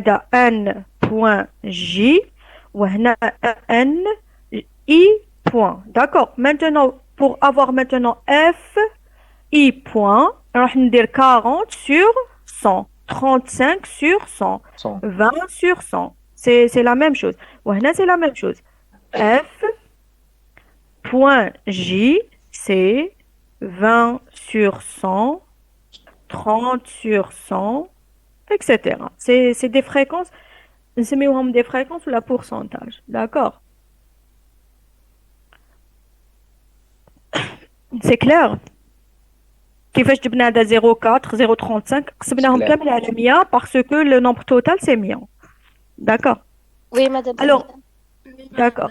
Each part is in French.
هذا n point j وهنا n i point. D'accord. Maintenant, pour avoir maintenant f i point, راح ندير 40 sur 100, 35 sur 100, 100. 20 sur 100. C'est la même chose. وهنا c'est la même chose. f point j, c'est 20 sur 100, 30 sur 100, etc. C'est des fréquences, نسميوهم des fréquences ou la pourcentage. D'accord. C'est clair. كيفاش جبنا هذا 0,4 0,35 C'est قسمناهم clair. كامل على 100 parce que le nombre total c'est 100. D'accord. Oui, madame. Alors, d'accord.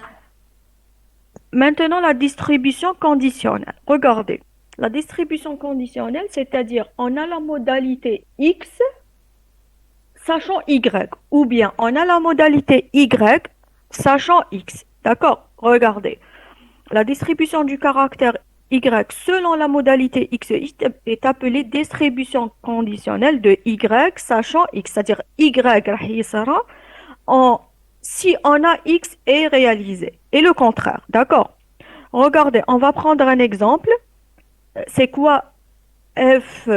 Maintenant, la distribution conditionnelle. Regardez. La distribution conditionnelle, c'est-à-dire on a la modalité X sachant Y, ou bien on a la modalité Y sachant X. D'accord? Regardez. La distribution du caractère Y selon la modalité X est appelée distribution conditionnelle de Y sachant X. C'est-à-dire Y راح يصير si on a X est réalisé. Et le contraire. D'accord? Regardez, on va prendre un exemple. C'est quoi F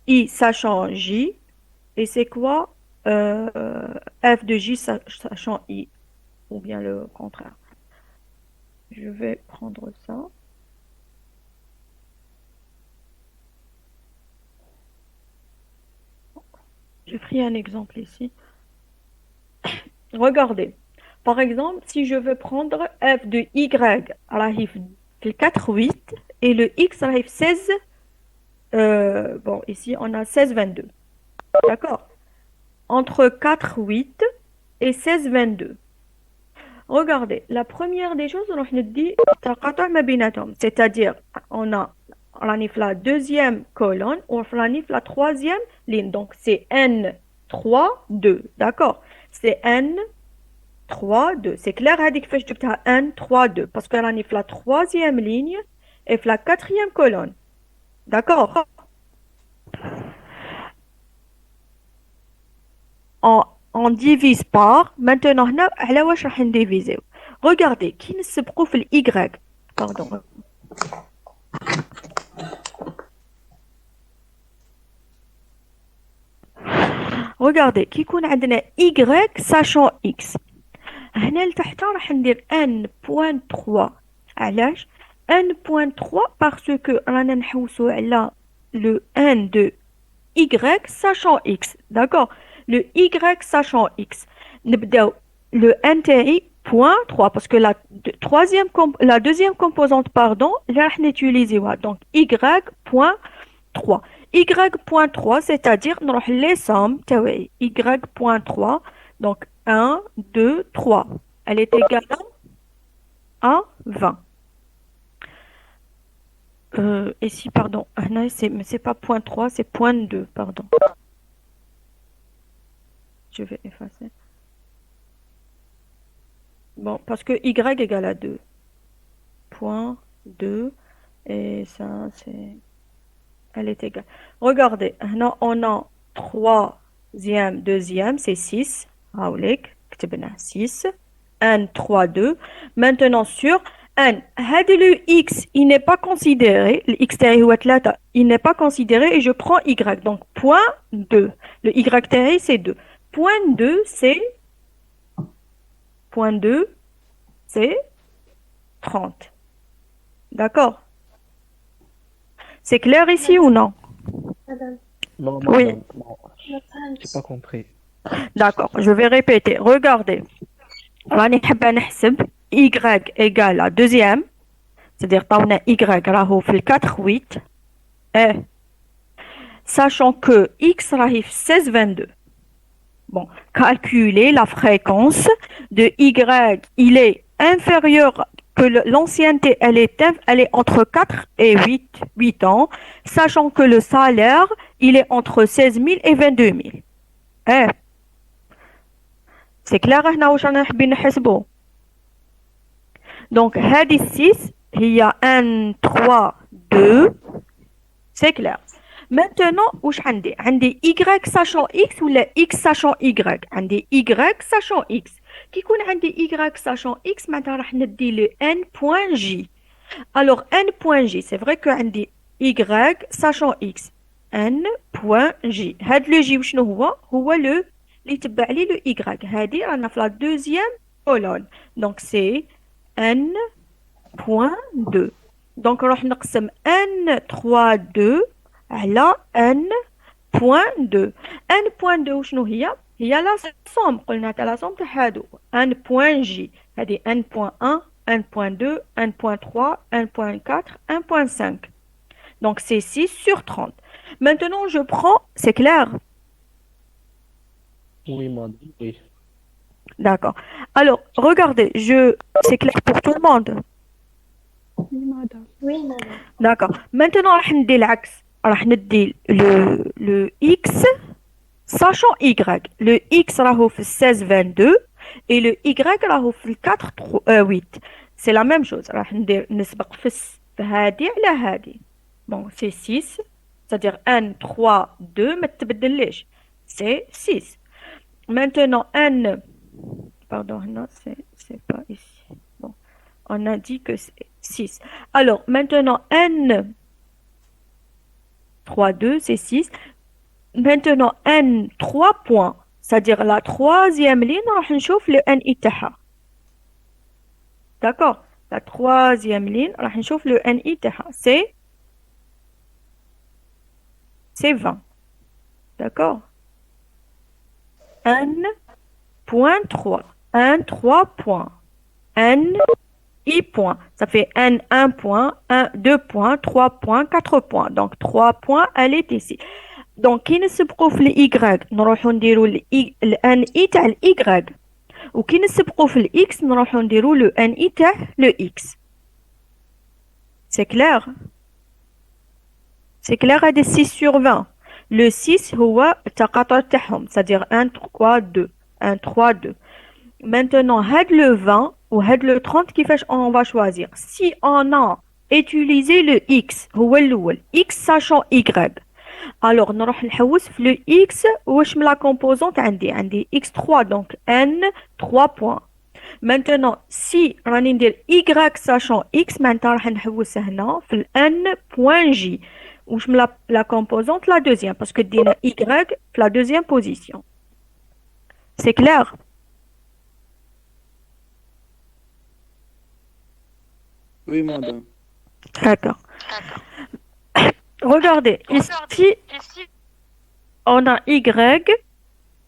I sachant J? Et c'est quoi F de J sachant I? Ou bien le contraire. Je vais prendre ça. J'ai pris un exemple ici. Regardez. Par exemple, si je veux prendre f de y, راهي في 4, 8, et le x راهي في 16, bon, ici on a 16, 22. D'accord? Entre 4, 8 et 16, 22. Regardez, la première des choses, on dit تقاطع ما بيناتهم. C'est-à-dire, on a la deuxième colonne ou la troisième ligne. Donc, c'est n 3, 2. D'accord? C'est n 3, 2. C'est clair, هذيك كيفاش جبتها n 3, 2 parce que راني في la troisième ligne et في la quatrième colonne. D'accord? On divise par. Maintenant, هنا على واش راح نديفيزيو. Regardez, كي نسبقوا في ال y. Pardon. Regardez, كي يكون عندنا y sachant x. هنا لتحت راح ندير n.3. علاش n.3 parce que رانا نحوسو على le n de y sachant x. D'accord? Le y sachant x. نبداو le n تاعي point 3 parce que la deuxième composante pardon اللي راح نutiliser donc y point 3. y.3 c'est-à-dire نروح les sommes تاعي y.3 donc 1, 2, 3. Elle est égale à 20. Ici, pardon, c'est pas point 3, c'est point 2, pardon. Je vais effacer. Bon, parce que y égale à 2. Point 2. Et ça, c'est... Elle est égale. Regardez, maintenant, on a troisième, deuxième, c'est 6. هاوليك كتبنا 6 n 3 2. Maintenant sur n هذا le x il n'est pas considéré, le x تاعي هو 3 il n'est pas considéré et je prends y donc point 2. Le y تاعي c'est 2. Point 2 c'est 30. D'accord? C'est clair ici ou non? Madame. Non, Oui. madame, non, j'ai pas compris. D'accord, je vais répéter. Regardez. راني حابة نحسب y égale à deuxième, c'est-à-dire طاونا y راهو في 4 8 et sachant que x راهي في 16 22. Bon, calculer la fréquence de y, il est inférieur que l'ancienneté, elle est entre 4 et 8 ans, sachant que le salaire, il est entre 16 000 et 22 000. Eh, c'est clair هنا واش رانا حابين نحسبو. Donc هذه 6 هي 1 3 2. C'est clair. Maintenant, واش عندي y sachant x ولا x sachant y. عندي y sachant x. كي يكون عندي y sachant x معناتها راح ندي le n point j. Alors n point j, c'est vrai que عندي y sachant x. n point j. هاد لو j وشنو هو le اللي يتبع لي le y. هادي رانا في la deuxième colonne. Donc c'est n point 2. Donc راح نقسم n 3 2 على n point 2. n point 2 وشنو هي لا somme. قلنا تاع لا somme تاع هادو n point j. هذه n point 1 n point 2 n point 3 n point 4 n point 5. Donc c'est 6 sur 30. Maintenant je prends, c'est clair? Oui, madame. Oui. D'accord. Alors regardez, c'est clair pour tout le monde. Oui, madame. D'accord. Maintenant راح ندي العكس. راح ندي le x sachant y. Le x راهو في 16 22 et le y راهو في 4 8. C'est la même chose. راح ندير نسبق في هادي على هادي. Bon, c'est 6. C'est-à-dire n 3 2 ما تبدلش. C'est 6. Maintenant n pardon, non, c'est pas ici. Bon. On a dit que c'est 6. Alors, maintenant n 3 2 c'est 6. Maintenant n 3 points, c'est-à-dire la troisième ligne راح نشوف le n تاعها. D'accord? La troisième ligne راح نشوف le n تاعها. C'est 20. D'accord? n point 3. n 3 points. n i points. Ça fait n 1 point, 1 2 points, 3 points, 4 points. Donc 3 points, elle est ici. Donc كي نسبقوا في الاي نروحوا نديروا الان اي تاع الاي وكي نسبقوا في الاكس نروحوا نديروا لو ان اي تاع لو اكس. سي كلير؟ سي كلير. هذا 6 sur 20. لو 6 هو التقاطع تاعهم c'est-à-dire 1 3 2 1 3 2. Maintenant هاد le 20 ou هاد le 30 كيفاش on va choisir? Si on a utilisé le x هو الاول x sachant y. Alors نروح نحوس في le x واش من la composante عندي x3 donc n 3 points. Maintenant si راني ندير y sachant x معناتها راح نحوس هنا في ال n point j. واش من la composante la deuxième parce que دينا y في la deuxième position. C'est clair? Oui, madame. D'accord. Regardez, ici, on a y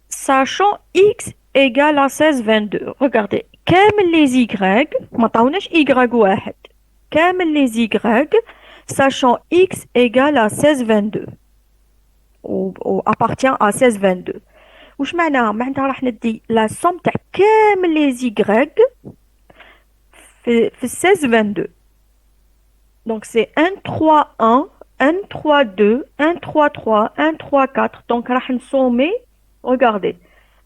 sachant x égale à 16 22. Regardez, كامل les y ما عطاوناش y واحد. كامل les y sachant x égale à 16 22 ou appartient à 16 22. واش معناها؟ معناتها راح ندي la somme تاع كامل les y في 16 22. Donc c'est 1 3 1 1 3 2 1 3 3 1 3 4. Donc راح نسومي. Regardez,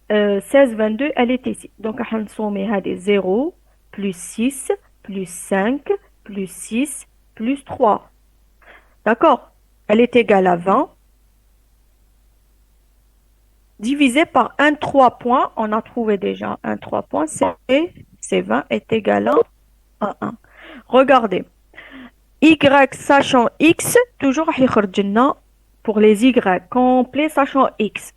16 22 elle est ici. Donc راح نسومي هذه 0 plus 6 plus 5 plus 6 plus 3. D'accord? Elle est égale à 20. Divisé par 1 3 points, on a trouvé déjà 1 3 points, c'est 20 est égal à 1. Regardez, y sachant x, toujours راح يخرج لنا pour les y complets sachant x.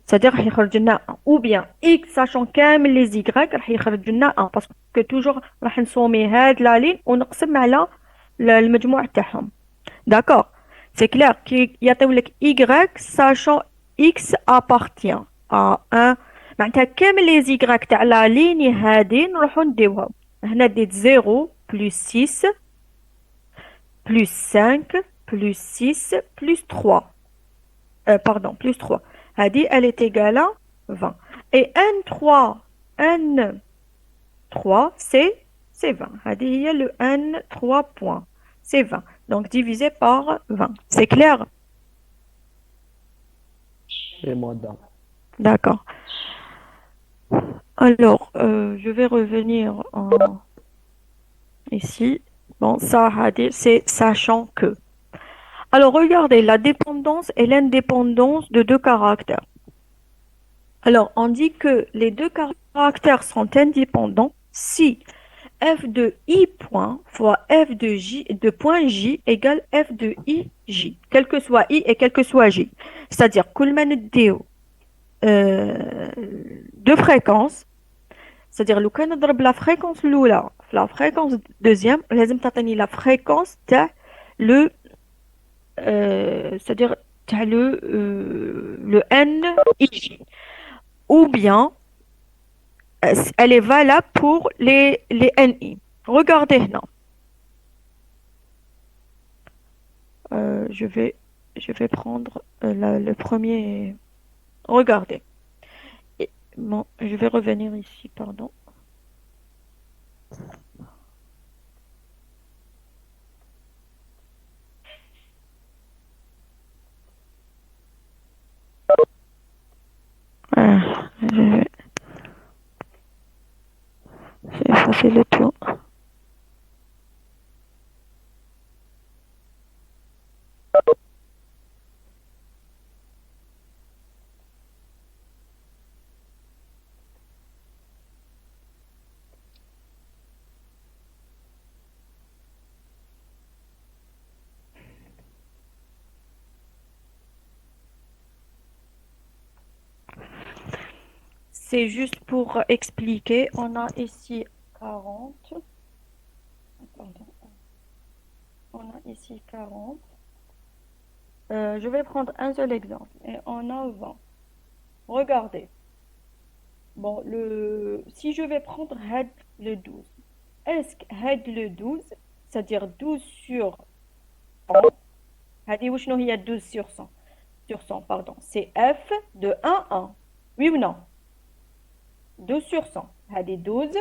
C'est-à-dire راح يخرج لنا 1. Ou bien x sachant كامل les y راح يخرج لنا 1 parce que toujours راح نسومي هاد لا لين ونقسم على المجموع تاعهم. D'accord? C'est clair كي يعطيو لك y sachant x appartient à 1 معناتها كامل les y تاع لا لين هادي نروحو نديوهم. هنا ديت 0 plus 6 plus 5 plus 6 plus 3. Pardon, plus 3. هادي elle est égale à 20. Et n3 c'est 20. هادي هي le n3 points. C'est 20. Donc divisé par 20. C'est clair? Et madame. D'accord. Alors, je vais revenir ici. Bon, ça, c'est sachant que. Alors, regardez, la dépendance et l'indépendance de deux caractères. Alors, on dit que les deux caractères sont indépendants si f de i point fois f de point j égale f de i j, quel que soit i et quel que soit j. C'est-à-dire, كل ما نديو deux fréquences, c'est-à-dire لو كان نضرب la fréquence الأولى في la fréquence deuxième, لازم تعطيني la fréquence تاع le c'est-à-dire تاع le n ij. Ou bien elle est valable pour les NI. Regardez là. Je vais prendre le premier. Regardez. Bon, je vais revenir ici, pardon. Je vais effacer le tout. C'est juste pour expliquer. On a ici 40. Pardon. On a ici 40. Je vais prendre un seul exemple. Et on a 20. Regardez. Bon, si je vais prendre head le 12. Est-ce que head le 12, c'est-à-dire 12 sur 100, هذه وشنو هي 12 sur 100, pardon, c'est f de 1, 1. Oui ou non? 12 sur 100. هذه 12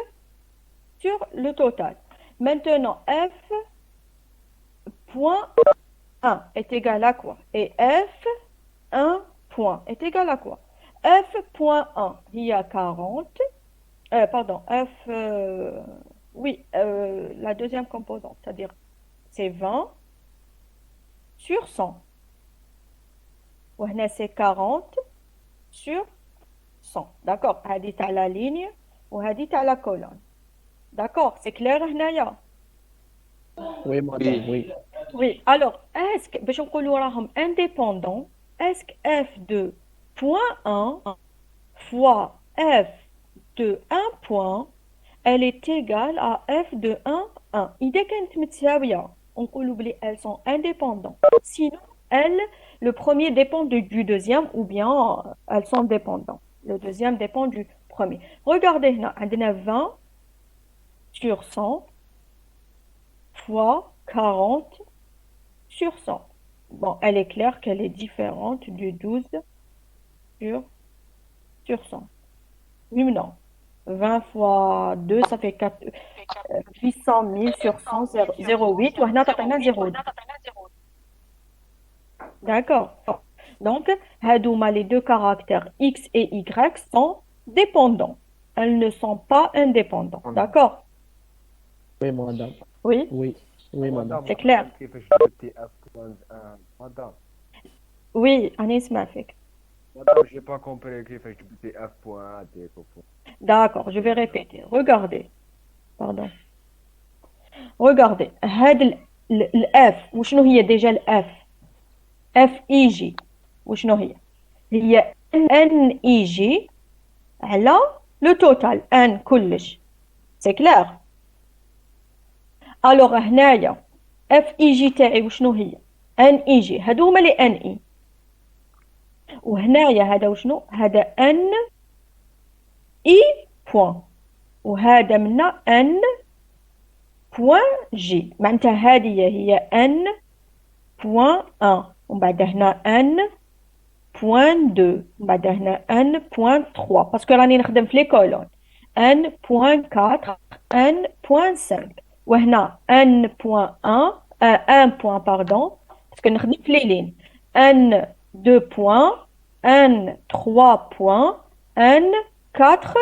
sur le total. Maintenant, f point 1 est égal à quoi? Et f 1 point est égal à quoi? F point 1, il y a 40. Pardon, f, oui, la deuxième composante, c'est-à-dire c'est 20 sur 100. وهنا c'est 40 sur 100. D'accord? هذه تاع la ligne وهذه تاع la colonne. D'accord? C'est clair هنايا? Oui, madame, oui. Oui. Alors, est-ce que باش نقولوا راهم indépendants, est-ce que f de point 1 fois f de 1 point, elle est égale à f de 1, 1. إذا كانت متساوية, نقولوا بلي elles sont indépendantes. Sinon, le premier dépend du deuxième ou bien elles sont dépendantes. Le deuxième dépend du premier. Regardez, on a 20 sur 100 fois 40 sur 100. Bon, elle est claire qu'elle est différente du 12 sur 100. Oui ou non? 20 fois 2, ça fait 800 000 sur 100, 0,8. وهنا تعطينا 0,2. D'accord. Donc, هادوما les deux caractères x et y sont dépendants. Elles ne sont pas indépendants. D'accord? Oui, madame. Oui? Oui, oui, madame. C'est clair. كيفاش جبتي اف بوان مدام Oui, أنا نسمعك. مدام جي با كومبري كيفاش جبتي اف بوان ديك D'accord, je vais répéter. Regardez. Pardon. Regardez. هاد الF وشنو هي déjà الF؟ F I G وشنو هي N I G على le total N كلش. C'est clair. Alors هنايا F I G تاعي وشنو هي N I G هادو هما لي N I. وهنايا هذا وشنو هذا N I بوان وهذا منا N بوان جي. معناتها هذه هي N بوان 1 ومن بعد هنا N بوان 2 ومن بعد هنا N بوان 3 باسكو راني نخدم في لي كولون N بوان 4 N بوان 5 وهنا N بوان 1 1 بوان باردون باسكو نخدم في لي لين N 2 بوان N 3 بوان N 4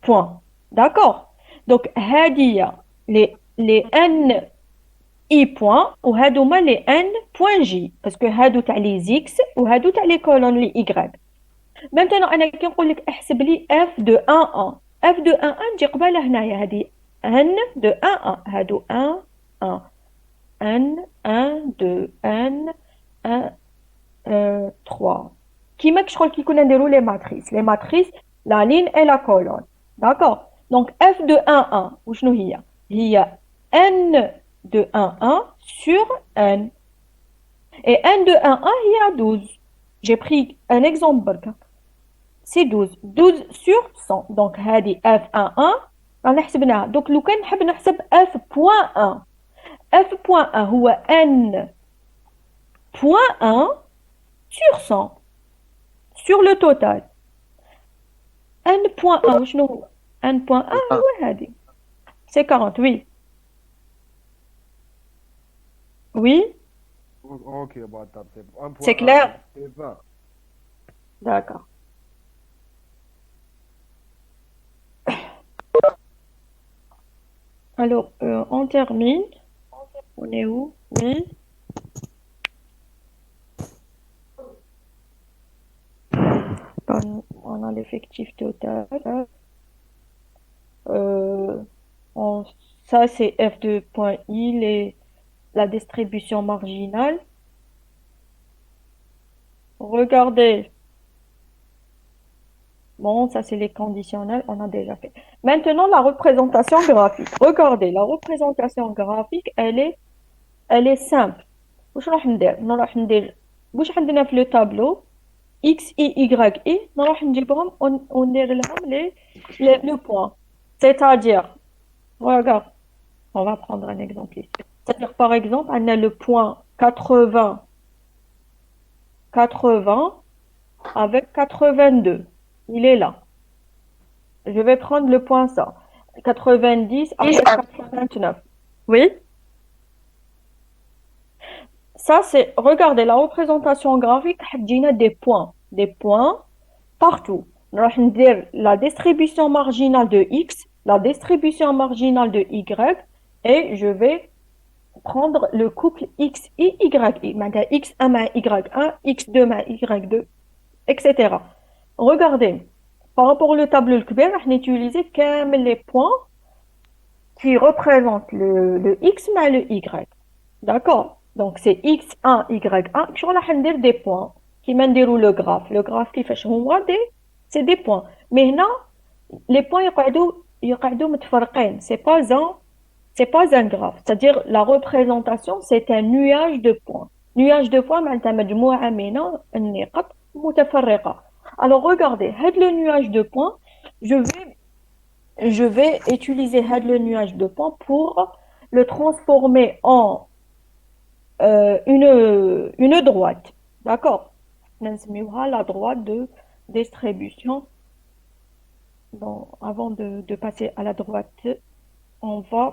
points. D'accord? Donc, هذه les N I point وهادو هما les N point J parce que هادو تاع les X وهادو تاع les colonnes les Y. Maintenant أنا كي نقول لك احسب لي F de 1 1 F de 1 1 نجي قبالها هنايا هذه N de 1 1 هادو 1 1 N 1 2 N 1 3 كيما شغل كي كنا نديرو les matrices la ligne et la colonne. D'accord. Donc F de 1 1 وشنو هي؟ هي N de 1 1 sur N. Et N de 1 1 il y a 12. J'ai pris un exemple. C'est 12. 12 sur 100. Donc, هذه F11 رانا حسبناها. Donc, لو كان نحب نحسب F.1. F.1 هو N.1 sur 100. Sur le total. N.1 وشنو هو؟ N.1 هو هذه. C'est 40, oui. Oui. Ok, bon, attends, C'est clair? C'est 20. D'accord. Alors, on termine. On est où? Oui. On a l'effectif total. Ça, c'est F2.I, la distribution marginale. Regardez. Bon, ça, c'est les conditionnels, on a déjà fait. Maintenant, la représentation graphique. Regardez, la représentation graphique, elle est simple. واش راح ندير واش عندنا في لو تابلو x i y i نروح نجيبهم وندير لهم le point. C'est-à-dire, regarde, on va prendre un exemple ici. C'est-à-dire, par exemple, on a le point 80 avec 82. Il est là. Je vais prendre le point ça. 90 avec 89. Oui? Ça, c'est, regardez, la représentation graphique, on a des points partout. نروح ندير la distribution marginale de x, la distribution marginale de y, et je vais prendre le couple x, i, y, i. Maintenant, x1 مع y1, x2 مع y2, etc. Regardez, par rapport au tableau الكبير, on va utiliser كامل les points qui représentent le x مع le y. D'accord? Donc, c'est x1, y1. Je vais ندير des points qui نديروا le graphe. Le graphe كيفاش هو c'est des points. Mais là, les points يقعدوا متفرقين. C'est pas un graphe. C'est-à-dire, la représentation, c'est un nuage de points. Nuage de points, معناتها مجموعة من النقط متفرقة. Alors, regardez, le nuage de points, je vais utiliser le nuage de points pour le transformer en une droite. D'accord? La droite de distribution. Bon, avant de passer à la droite, on va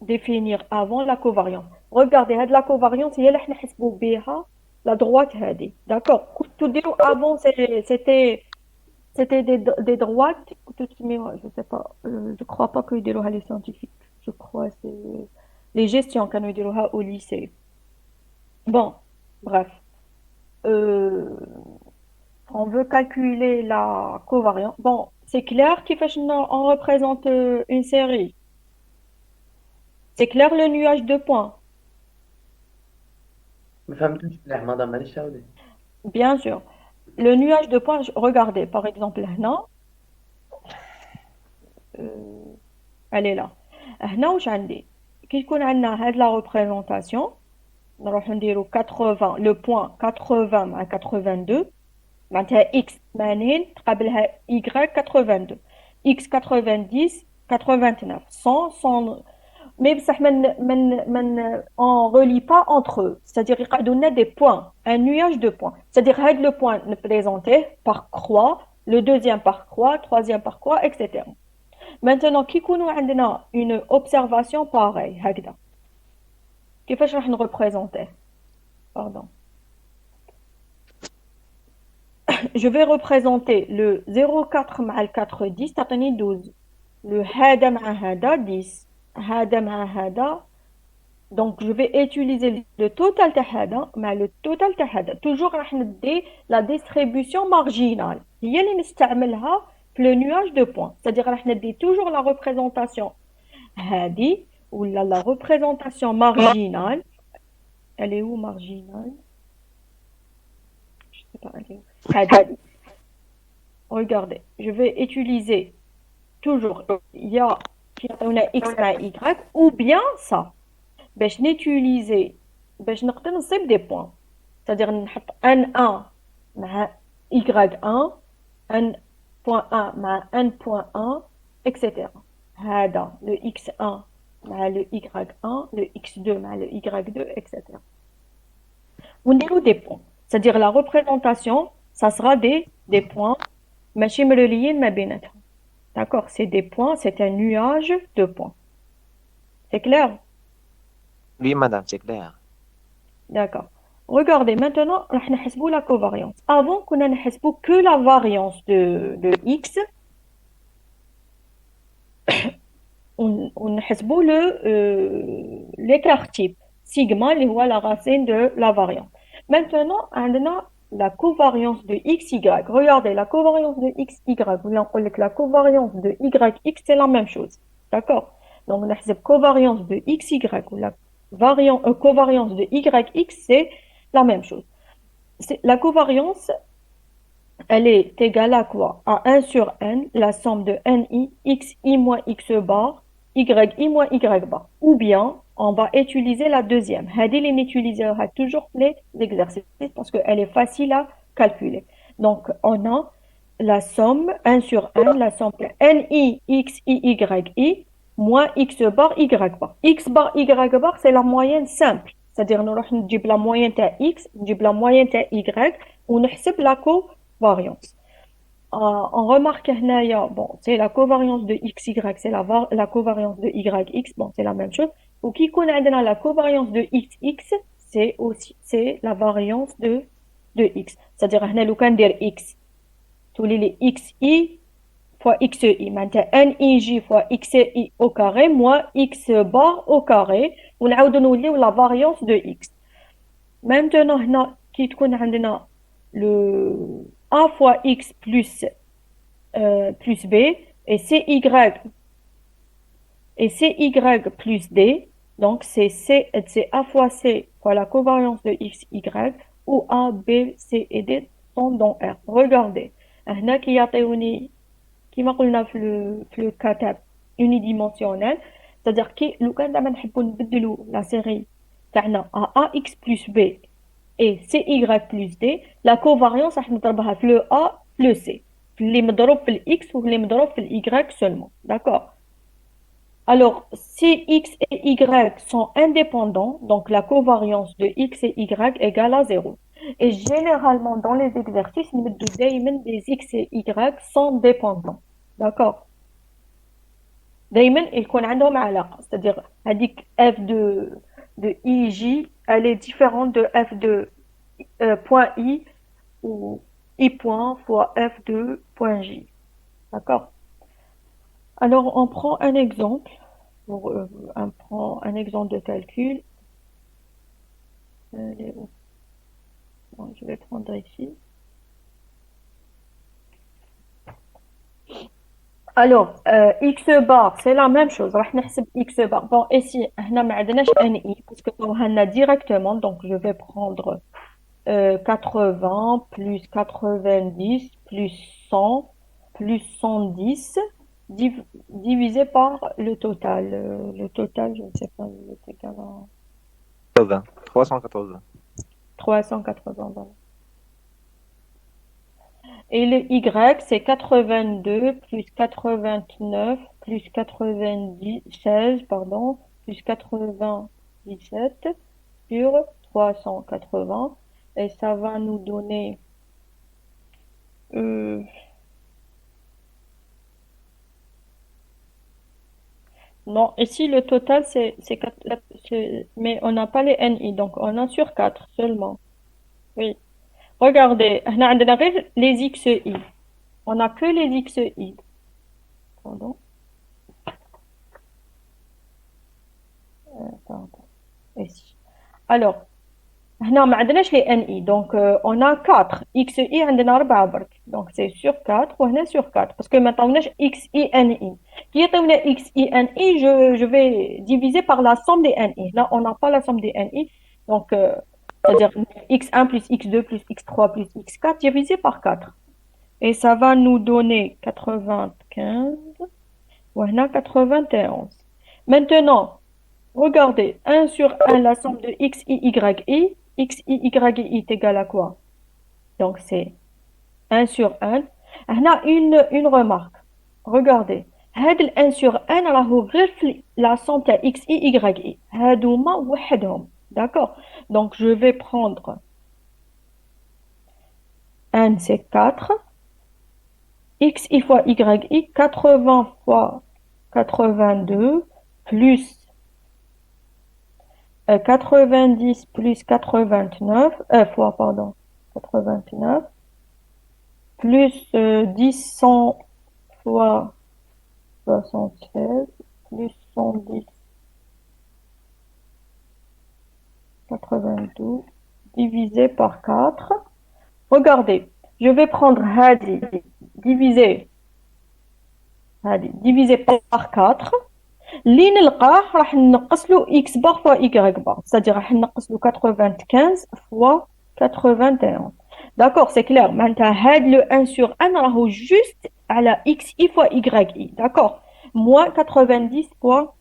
définir avant la covariance. Regardez, la covariance, هي اللي احنا نحسبوا بها la droite هذه. D'accord? Tout dire avant c'était des droites, je sais pas, je crois pas que يديروها les scientifiques. Je crois c'est les gestions كانوا يديروها au lycée. Bon, bref. On veut calculer la covariance. Bon, c'est clair qu'on représente une série. C'est clair le nuage de points. Bien sûr. Le nuage de points, regardez, par exemple, là, elle est là. Là, où j'en ai. Qu'est-ce qu'on a de la représentation? نروح نديرو 80 le point 80 مع 82 معناتها x 80 تقابلها y 82 x 90 89 100 mais بصح on relie pas entre eux, c'est-à-dire يقعدوا لنا des points, un nuage de points, c'est-à-dire هاد le point présenté par croix, le deuxième par croix, troisième par croix, etc. Maintenant كي يكونوا عندنا une observation pareille هكذا كيفاش راح نreprésenter? Pardon. Je vais représenter le 0,4 مع ال 4 10 تعطيني 12. Le هذا مع هذا 10. هذا مع هذا Donc, je vais utiliser le total تاع mais le total تاع toujours راح ندي la distribution marginale هي اللي نستعملها في le nuage de points, c'est-à-dire راح ندي toujours la représentation هذه ولا la représentation marginale. Elle est où marginale? Je sais pas, elle est où? هذه. Regardez, je vais utiliser toujours il y a x مع y ou bien ça باش نيتيليزي باش نقدر نصيب دي بوان, c'est-à-dire نحط n1 مع y1 n.1 مع n.1 etc. هذا le x1 مع le y1 le x2 مع le y2 etc. ونديرو des points, c'est-à-dire la représentation ça sera des points ماشي مروليين ما بيناتهم. D'accord, c'est des points, c'est un nuage de points. C'est clair? Oui, madame, c'est clair. D'accord. Regardez, maintenant, راح نحسبوا la covariance. Avant, كنا نحسبوا que la variance de x. ونحسبوا l'écart type. Sigma, اللي هو la racine de la variance. Maintenant, عندنا la covariance de xy. Regardez, la covariance de xy. Ou on dit que la covariance de yx, c'est la même chose. D'accord? Donc, on a covariance de xy ou la covariance de yx, c'est la même chose. La covariance, elle est égale à quoi? À 1 sur n, la somme de ni, xi moins x bar, yi moins y bar. Ou bien, on va utiliser la deuxième. Hadil utilisera toujours les exercices parce qu'elle est facile à calculer. Donc, on a la somme 1 sur n, la somme de ni, xi, yi moins x bar, y bar. X bar, y bar, c'est la moyenne simple. C'est-à-dire, nous allons la moyenne de x, la moyenne de y, ou nous la covariance. On remarque que bon, c'est la covariance de xy, c'est la covariance de yx, bon, c'est la même chose. Ou qui connaît la covariance de xx, c'est la variance de x. C'est-à-dire, nous allons dire x, tous les xi fois xi, maintenant nij fois xi au carré moins x bar au carré, on a la variance de x. Maintenant, qui تكون عندنا le a fois x plus b et cy plus d, donc c'est a fois c fois la covariance de x, y, où a, b, c et d sont dans R. Regardez, هنا كيعطيوني كيما قلنا في الكتاب unidimensionnel, c'est-à-dire que لو كان دابا نحبوا نبدلوا la série تاعنا à ax plus b et cy plus d, la covariance راح نضربها في le a le c, اللي مضروب في x واللي مضروب في y seulement. D'accord? Alors, si x et y sont indépendants, donc la covariance de x et y égale à 0. Et généralement, dans les exercices, nous disons des x et y sont dépendants. D'accord? دايما يكون عندهم علاقة, c'est-à-dire هذيك f de ij, elle est différente de f de point i ou i point fois f de point j. D'accord? Alors, on prend un exemple, on prend un exemple de calcul. Bon, je vais prendre ici. Alors, x bar, c'est la même chose. راح نحسب x bar. Bon, ici, هنا ما عندناش ni, parce que on directement, donc je vais prendre 80 plus 90 plus 100 plus 110 divisé par le total. Le total, je ne sais pas, il est égal à 380. 380. Voilà. Et le y, c'est 82 plus 89 plus 96, pardon, plus 97 sur 380. Et ça va nous donner... Non, ici le total c'est mais on n'a pas les NI, donc on a sur 4 seulement. Oui. Regardez, on a les XI. On n'a que les XI. Pardon. Pardon. ici. Alors, هنا ما عندناش les NI, donc on a 4. XI عندنا 4 برك. Donc c'est sur 4 وهنا sur 4 parce que ما عطاوناش XI NI. كي يعطيونا XI NI, je vais diviser par la somme des NI. Là, on n'a pas la somme des NI. Donc, c'est-à-dire X1 plus X2 plus X3 plus X4 divisé par 4. Et ça va nous donner 95 وهنا 91. Maintenant, regardez, 1 sur 1, la somme de x, i, y, i. X, i, y, i est égal à quoi? Donc, c'est 1 sur 1. On a une remarque. Regardez. هاد 1 sur 1 راهو غير في la somme تاع x, i, y, i. هادوما وحدهم. D'accord? Donc, je vais prendre 1, c'est 4. X, i fois y, i. 80 fois 82 plus 90 plus 89, fois, pardon, 89, plus 10, 100 fois 76, plus 110, 92, divisé par 4. Regardez, je vais prendre Hadi, divisé par 4. اللي نلقاه راح ننقص له x بار فوا y بار c'est-à-dire راح ننقص له 95 فوا 81 d'accord c'est clair معناتها هاد لو 1 sur 1 راهو juste على x i fois y i d'accord moins 90 fois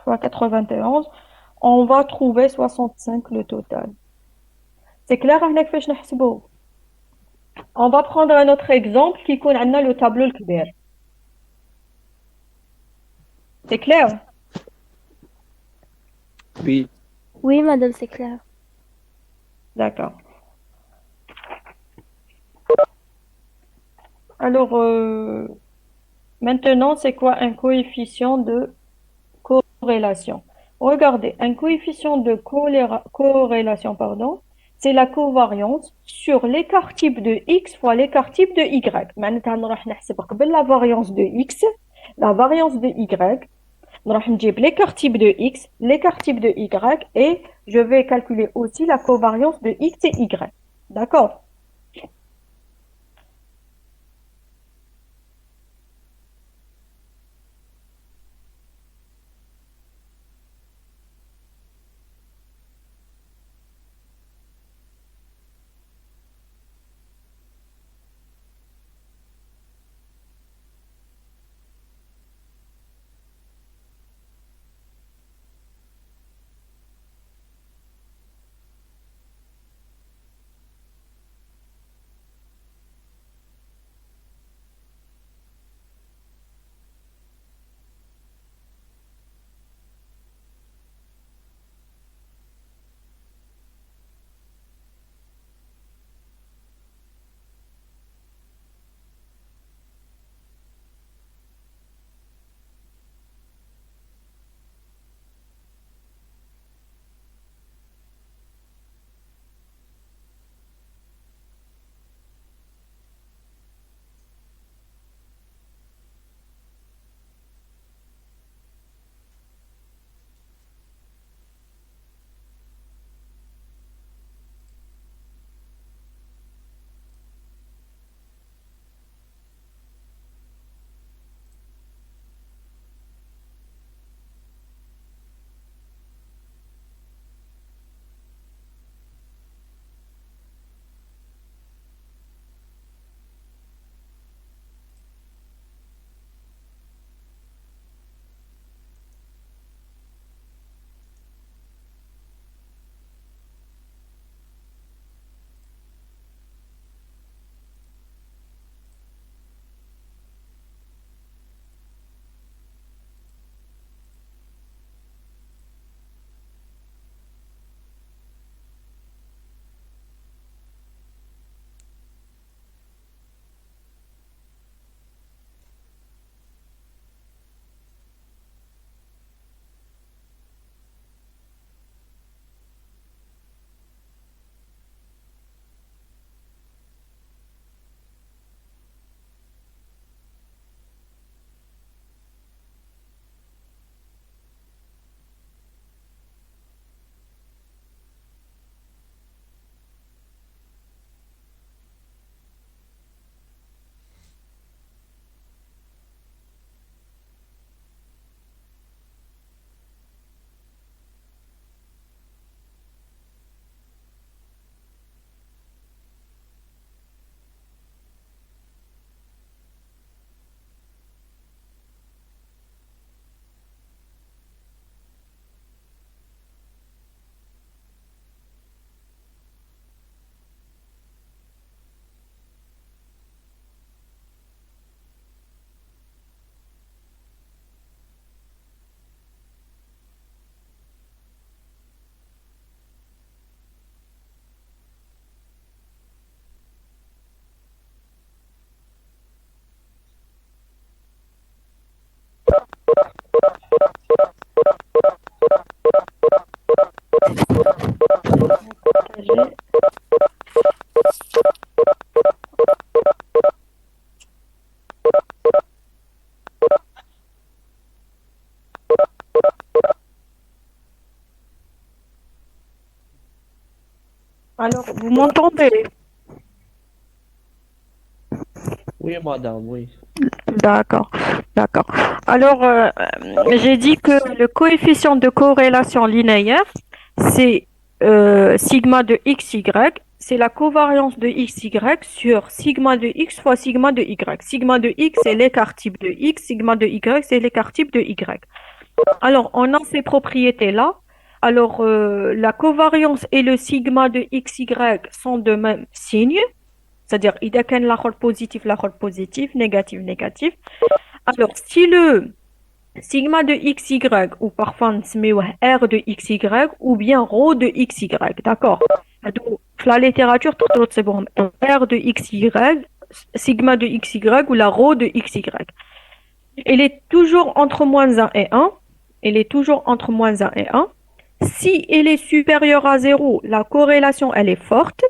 91 on va trouver 65 le total c'est clair هنا كيفاش نحسبوه on va prendre un autre exemple qui يكون عندنا le tableau الكبير. C'est clair? Oui. Oui, madame, c'est clair. D'accord. Alors, maintenant, c'est quoi un coefficient de corrélation? Regardez, un coefficient de corrélation, pardon, c'est la covariance sur l'écart type de x fois l'écart type de y. معناتها نروح نحسب قبل la variance de x, la variance de y. نروح نجيب l'écart type de x, l'écart type de y et je vais calculer aussi la covariance de x et y. D'accord? Alors, vous m'entendez? Oui, madame, oui. D'accord, d'accord. Alors, j'ai dit que le coefficient de corrélation linéaire, c'est sigma de xy, c'est la covariance de xy sur sigma de x fois sigma de y. Sigma de x, c'est l'écart type de x, sigma de y, c'est l'écart type de y. Alors, on a ces propriétés-là. Alors, la covariance et le sigma de xy sont de même signe, c'est-à-dire, إذا كان الآخر positif, négatif, négatif. Alors, si le sigma de xy, ou parfois نسميوه r de xy, ou bien rho de xy, d'accord? هادو في la littérature تقدروا تصيبوهم r de xy, sigma de xy ou la rho de xy. Elle est toujours entre moins 1 et 1. Elle est toujours entre moins 1 et 1. Si elle est supérieure à 0, la corrélation, elle est forte,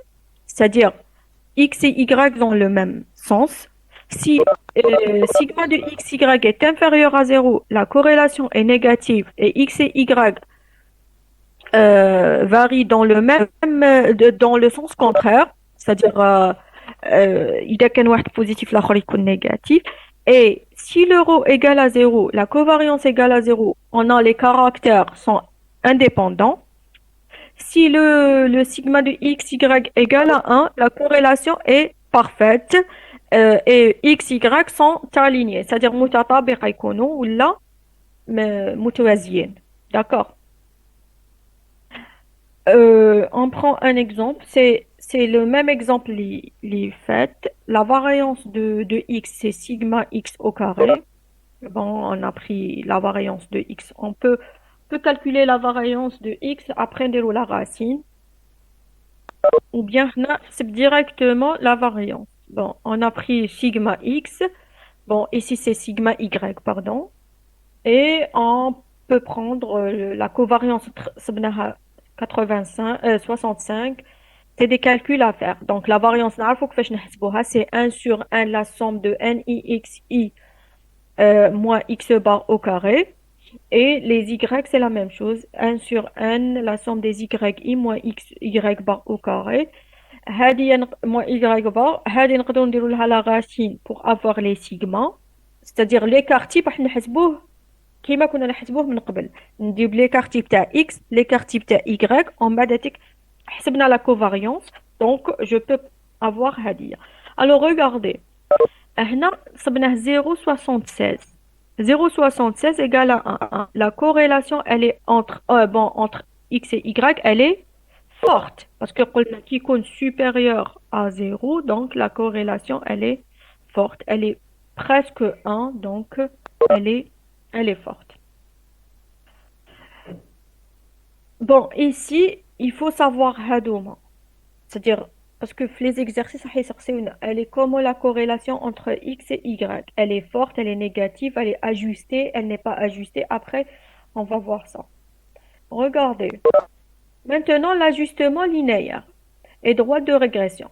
c'est-à-dire x et y dans le même sens. Si sigma de xy est inférieur à 0, la corrélation est négative et x et y varient dans le même dans le sens contraire, c'est-à-dire إذا كان واحد positif l'autre يكون négatif. Et si le rho égale à 0, la covariance égale à 0, on a les caractères sont indépendants. Si le sigma de xy égale à 1, la corrélation est parfaite et x, y sont alignés, c'est-à-dire متطابق يكونوا ولا متوازيين. D'accord? On prend un exemple, c'est le même exemple li fait. La variance de x, c'est sigma x au carré. Bon, on a pris la variance de x. On peut calculer la variance de x après نديرو la racine. Ou bien c'est directement la variance. Bon, on a pris sigma x. Bon, ici c'est sigma y, pardon. Et on peut prendre la covarience 65. C'est des calculs à faire. Donc la variance, c'est 1 sur 1 la somme de nixi moins x bar au carré. Et les y, c'est la même chose. 1 sur n, la somme des yi moins x y bar au carré. هذه moins y bar. هذه نقدروا نديروا لها la racine pour avoir les sigma. C'est-à-dire l'écart type راح نحسبوه كيما كنا نحسبوه من قبل. ندير l'écart type تاع x, l'écart type تاع y. En بعد هذيك حسبنا la covariance. Donc je peux avoir هذه. Alors regardez. هنا صبناه 0,76. 0,76 égale à 1. La corrélation, elle est entre x et y, elle est forte. Parce que قلنا qui compte supérieur à 0, donc la corrélation, elle est forte. Elle est presque 1, donc elle est forte. Bon, ici, il faut savoir hadouma. C'est-à-dire, parce que les exercices, elle est comme la corrélation entre x et y. Elle est forte, elle est négative, elle est ajustée, elle n'est pas ajustée. Après, on va voir ça. Regardez. Maintenant, l'ajustement linéaire et droite de régression.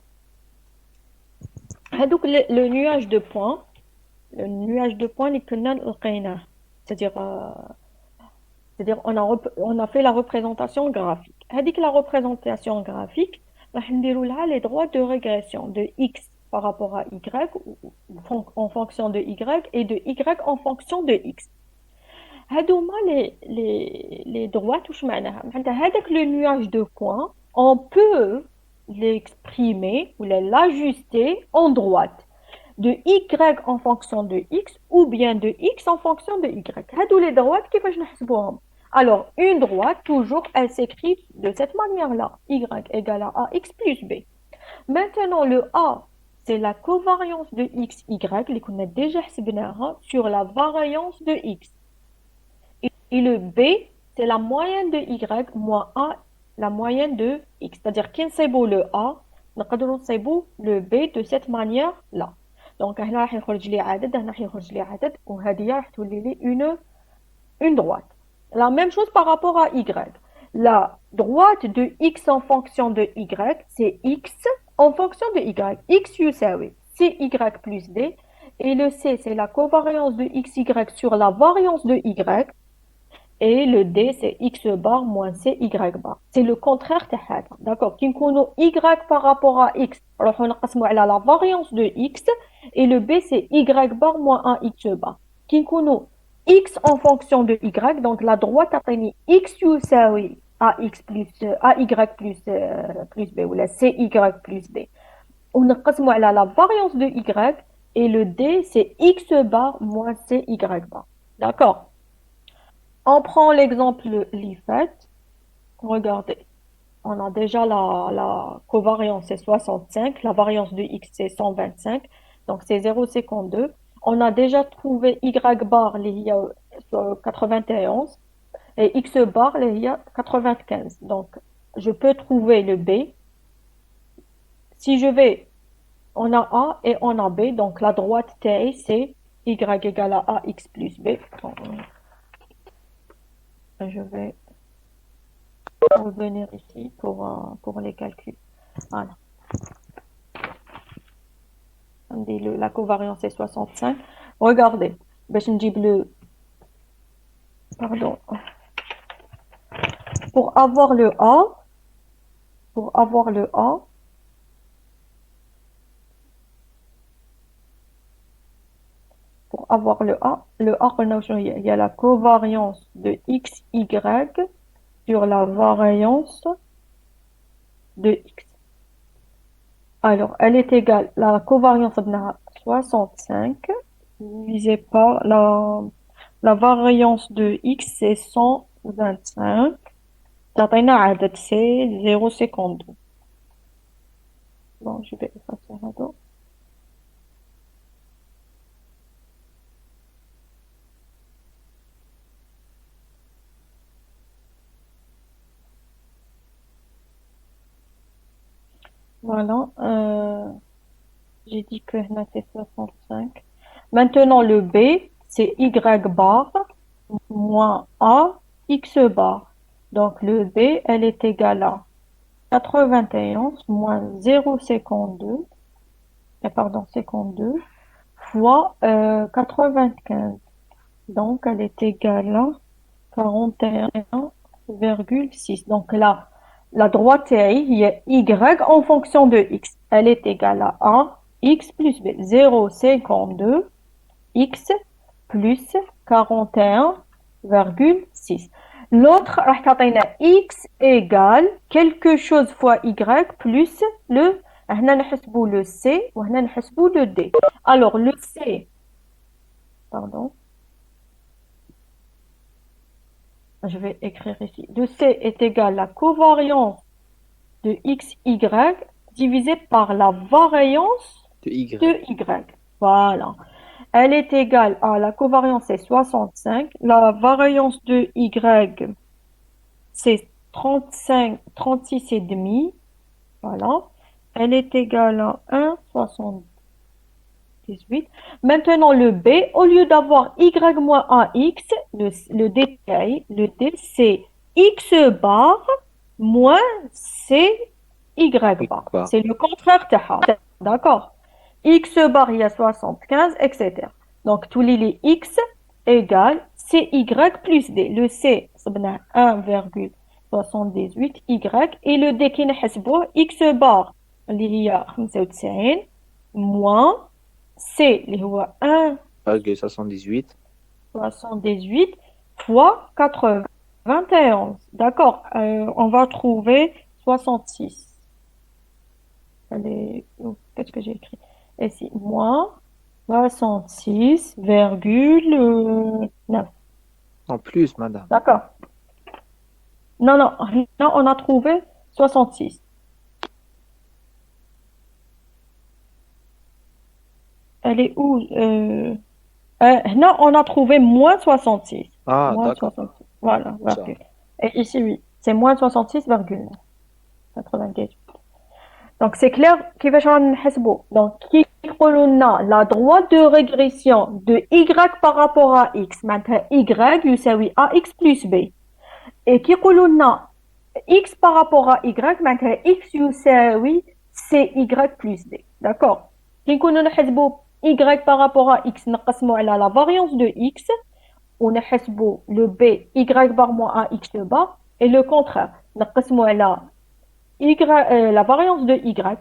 Donc, le nuage de points, c'est-à-dire, on a fait la représentation graphique. La représentation graphique, les droits de régression de x par rapport à y en fonction de y et de y en fonction de x. Les droits touchent le nuage de points, on peut l'exprimer ou l'ajuster en droite de y en fonction de x ou bien de x en fonction de y. Les droites qui alors, une droite, toujours, elle s'écrit de cette manière-là. Y égale à ax plus b. Maintenant, le a, c'est la covariance de x, y, qu'on a déjà sur la variance de x. Et le b, c'est la moyenne de y moins a, la moyenne de x. C'est-à-dire, quand c'est beau le a, c'est beau le b de cette manière-là. Donc, là, on va une droite. La même chose par rapport à y. la droite de x en fonction de y, c'est x en fonction de y. X يساوي cy plus d. Et le c, c'est la covariance de xy sur la variance de y. Et le d, c'est x bar moins cy bar. C'est le contraire de ça. D'accord. Qui nous y par rapport à x. Alors, on a la variance de x. Et le b, c'est y bar moins 1 x bar. Qui nous x en fonction de y. Donc, la droite a pris x يساوي ax plus ay plus b. Ou la cy plus b. On a la variance de y. Et le d, c'est x bar moins cy bar. D'accord. On prend l'exemple l'IFET. Regardez, on a déjà la covariance, c'est 65. La variance de x, c'est 125. Donc, c'est 0,52. On a déjà trouvé y bar, il y a 91. Et x bar, il y a 95. Donc, je peux trouver le b. Si je vais, on a a et on a b. Donc, la droite t, c'est y égale à ax plus b. Je vais revenir ici pour les calculs. Voilà. La covariance est 65. Regardez. Pardon. Pour avoir le A, il y a la covariance de XY sur la variance de X. Alors, elle est égale, la covarience de 65 divisé par la variance de X, c'est 125. C'est 0,52. Bon, je vais effacer là. Voilà, j'ai dit que c'est 65. Maintenant, le B, c'est Y bar moins A X bar. Donc, le B, elle est égale à 91 moins 0,52, pardon, 52 fois 95. Donc, elle est égale à 41,6. Donc, là, la droite il y a y en fonction de x. Elle est égale à 1, x plus b. 0,52 x plus 41,6. L'autre, x égale quelque chose fois y plus le c ou le d. Alors, le c, pardon, je vais écrire ici. Le C est égal à la covariance de XY divisé par la variance De Y. de Y. Voilà. Elle est égale à la covariance, c'est 65. La variance de Y, c'est 36,5. Voilà. Elle est égale à 1,78. Maintenant, le B, au lieu d'avoir Y moins 1X, le D, c'est X bar moins CY bar. C'est le contraire de ça. D'accord? X bar, il y a 75, etc. Donc, tous les X égale CY plus D. Le C, c'est 1,78 Y. Et le D, qui n'est pas X bar, il y a 95, moins C, il y a 1,78. 1,78 fois 91. D'accord, on va trouver 66. Qu'est-ce que j'ai écrit? Ici, moins 66,9. En plus, madame. D'accord. Non, on a trouvé 66. Elle est où? Non, on a trouvé moins 66. Ah, Moins d'accord. 66. Voilà, virgule. Et ici, oui, c'est moins 66,98. Donc, c'est clair qu'il va changer le. Donc, qui la droite de régression de y par rapport à x. Maintenant, y يساوي ax plus b. Et qui x par rapport à y معناتها x يساوي cy plus d. D'accord. كي نكونوا نحسبوا y par rapport à x نقسموا على la variance de x ونحسبوا le b y bar moins ax bar et le contraire نقسموا على y, la variance de y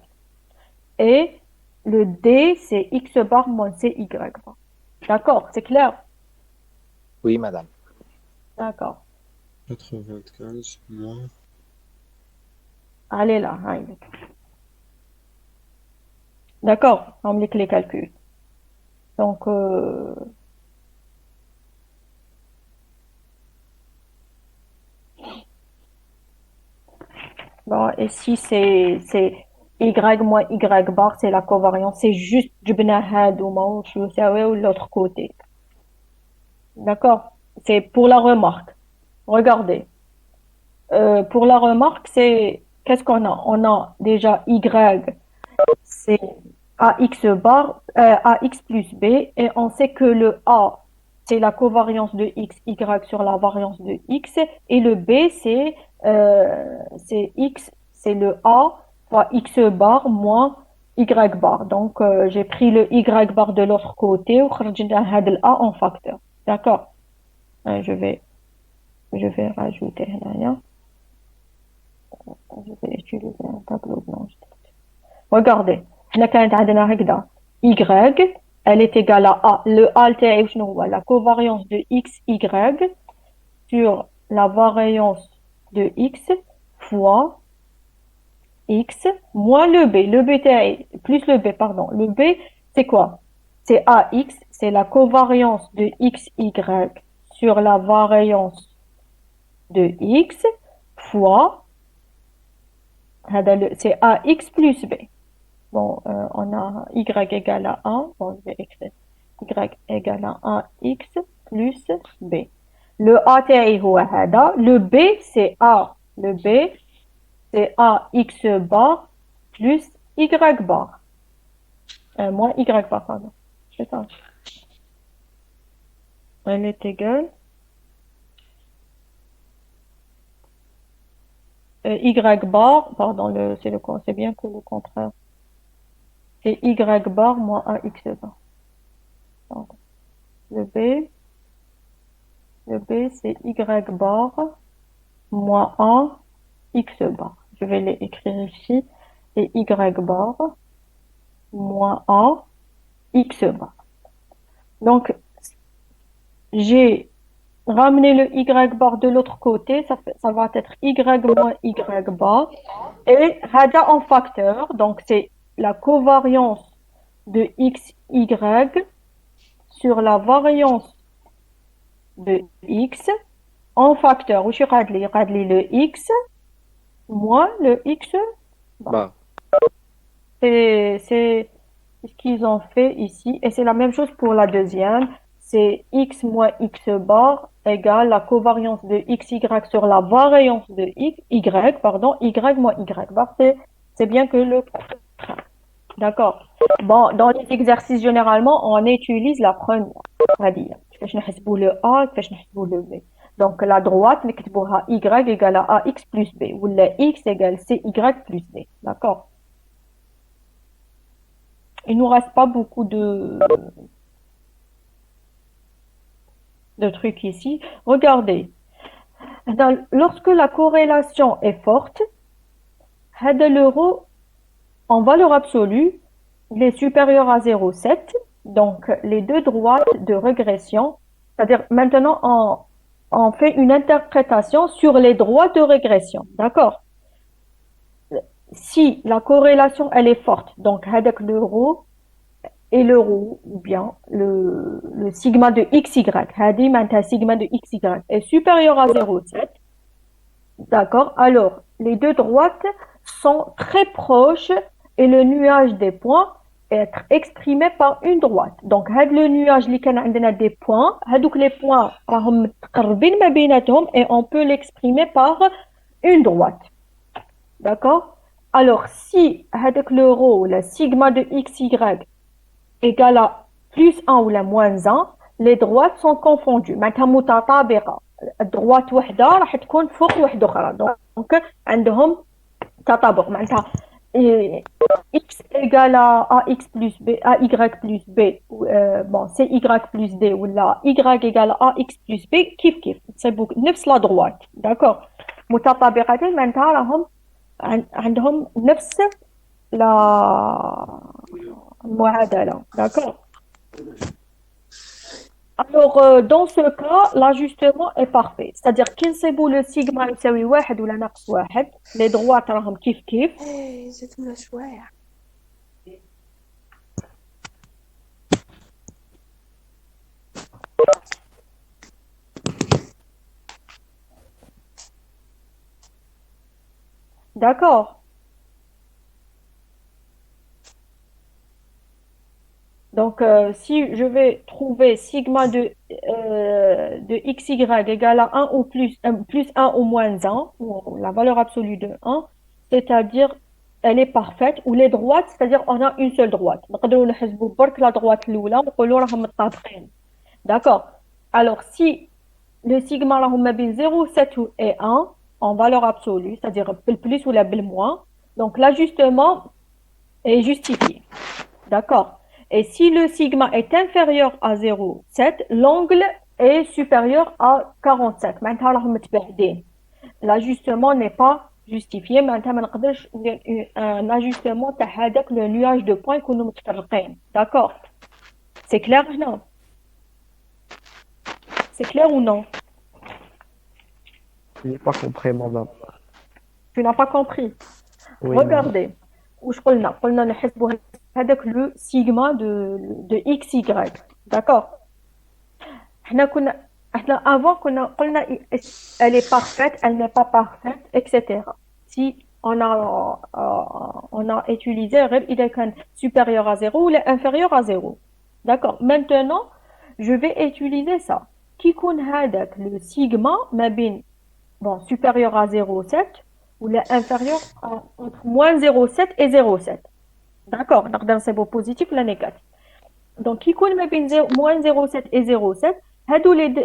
et le d c'est x bar moins cy bar. D'accord, c'est clair? Oui, madame. D'accord. 95 moins. Allez là, allez. D'accord, on met les calculs. Donc, bon, ici c'est y moins y bar, c'est la covariance, c'est juste جبنا هادو ماهوش يساويو l'autre côté. D'accord? C'est pour la remarque. Regardez. Pour la remarque, c'est qu'est-ce qu'on a? On a déjà y, c'est ax bar, ax plus b, et on sait que le a, c'est la covariance de x, y sur la variance de x, et le b, c'est x, c'est le a fois x bar moins y bar. Donc, j'ai pris le y bar de l'autre côté, ou le a en facteur. D'accord? Je vais rajouter là. Je vais utiliser un tableau blanc. Regardez, y, elle est égale à a. Le a, la covariance de x, y sur la variance de x fois x moins le b. Le b, plus le b, pardon. Le b, c'est quoi? C'est ax, c'est la covariance de x, y sur la variance de x fois, c'est ax plus b. Bon, on a y égale à 1. Bon, je vais écrire y égale à 1x plus b. Le a تاعي هو هذا. Le b, c'est a. Le b, c'est ax bar plus y bar. Moins y bar, pardon. C'est ça. Elle est égale y bar, pardon, c'est bien que le contraire. C'est y bar moins ax bar. Donc, le b, c'est y bar moins 1 x bar. Je vais les écrire ici. Et y bar moins 1 x bar. Donc, j'ai ramené le y bar de l'autre côté. Ça va être y moins y bar. Et hada en facteur. Donc, c'est la covariance de x, y sur la variance de x en facteur. Où je radli le x moins le x bar. C'est ce qu'ils ont fait ici. Et c'est la même chose pour la deuxième. C'est x moins x bar égale la covariance de x, y sur la variance de x, y moins y bar. C'est bien que le contraire. D'accord. Bon, dans les exercices, généralement, on utilise la première. C'est-à-dire, je vais le a, je vais le b. Donc, la droite, نكتبوها y égale à ax plus b. Ou la x égale cy plus b. D'accord. Il nous reste pas beaucoup de trucs ici. Regardez. Lorsque la corrélation est forte, l'euro en valeur absolue, il est supérieur à 0,7. Donc, les deux droites de régression, c'est-à-dire maintenant, on fait une interprétation sur les droites de régression. D'accord? Si la corrélation, elle est forte, donc avec l'euro et l'euro, ou bien le sigma de xy, sigma de xy est supérieur à 0,7. D'accord? Alors, les deux droites sont très proches et le nuage des points être exprimé par une droite. Donc, le nuage qui a des points, les points et on peut l'exprimer par une droite. D'accord? Alors, si l'euro, le sigma de xy égale à plus 1 ou la moins 1, les droites sont confondues. معناتها متطابقة. droite وحدة راح تكون فوق وحدة أخرى. Donc, دونك عندهم تطابق معناتها x égale à ax plus b à y plus b bon c'est y plus d ولا y égale à ax plus b كيف تصيبوا نفس لا droite d'accord متطابقتين معناتها راهم عندهم نفس لا المعادلة d'accord. Alors, dans ce cas, l'ajustement est parfait. C'est-à-dire, كي نصيبوا le sigma يساوي واحد ولا ناقص واحد, les droites راهم كيف. زدنا شوية. D'accord. Donc, si je vais trouver sigma de xy égale à 1 ou plus 1 ou moins 1, ou la valeur absolue de 1, c'est-à-dire elle est parfaite, ou les droites, c'est-à-dire on a une seule droite. نقدروا نحسبوا برك la droite الأولى ونقولوا راهم متطابقين. D'accord. Alors, si le sigma راهم ما بين 0,7 et 1 en valeur absolue, c'est-à-dire بالبلس ولا بالموان, donc l'ajustement est justifié. D'accord. Et si le sigma est inférieur à 0,7, l'angle est supérieur à 45. معناتها راهم متباعدين. L'ajustement n'est pas justifié. معناتها ما نقدرش ندير un ajustement تاع هذاك le nuage de points يكونوا متفرقين. D'accord. C'est clair هنا? C'est clair ou non? Je n'ai pas compris, madame. Tu n'as pas compris? Oui, Regardez. واش قلنا نحسبوا هذاك le sigma de xy. D'accord. احنا avant قلنا elle est parfaite, elle n'est pas parfaite, etc. Si on a utilisé غير إذا كان supérieur à 0 ou inférieur à 0. D'accord. Maintenant, je vais utiliser ça. كي يكون هذاك le sigma ما بين bon supérieur à 0,7 ou inférieur entre moins 0,7 et 0,7. D'accord. نقدر نصيبو positif ولا négatif. Donc, qui يكون ما بين moins 0,7 et 0,7,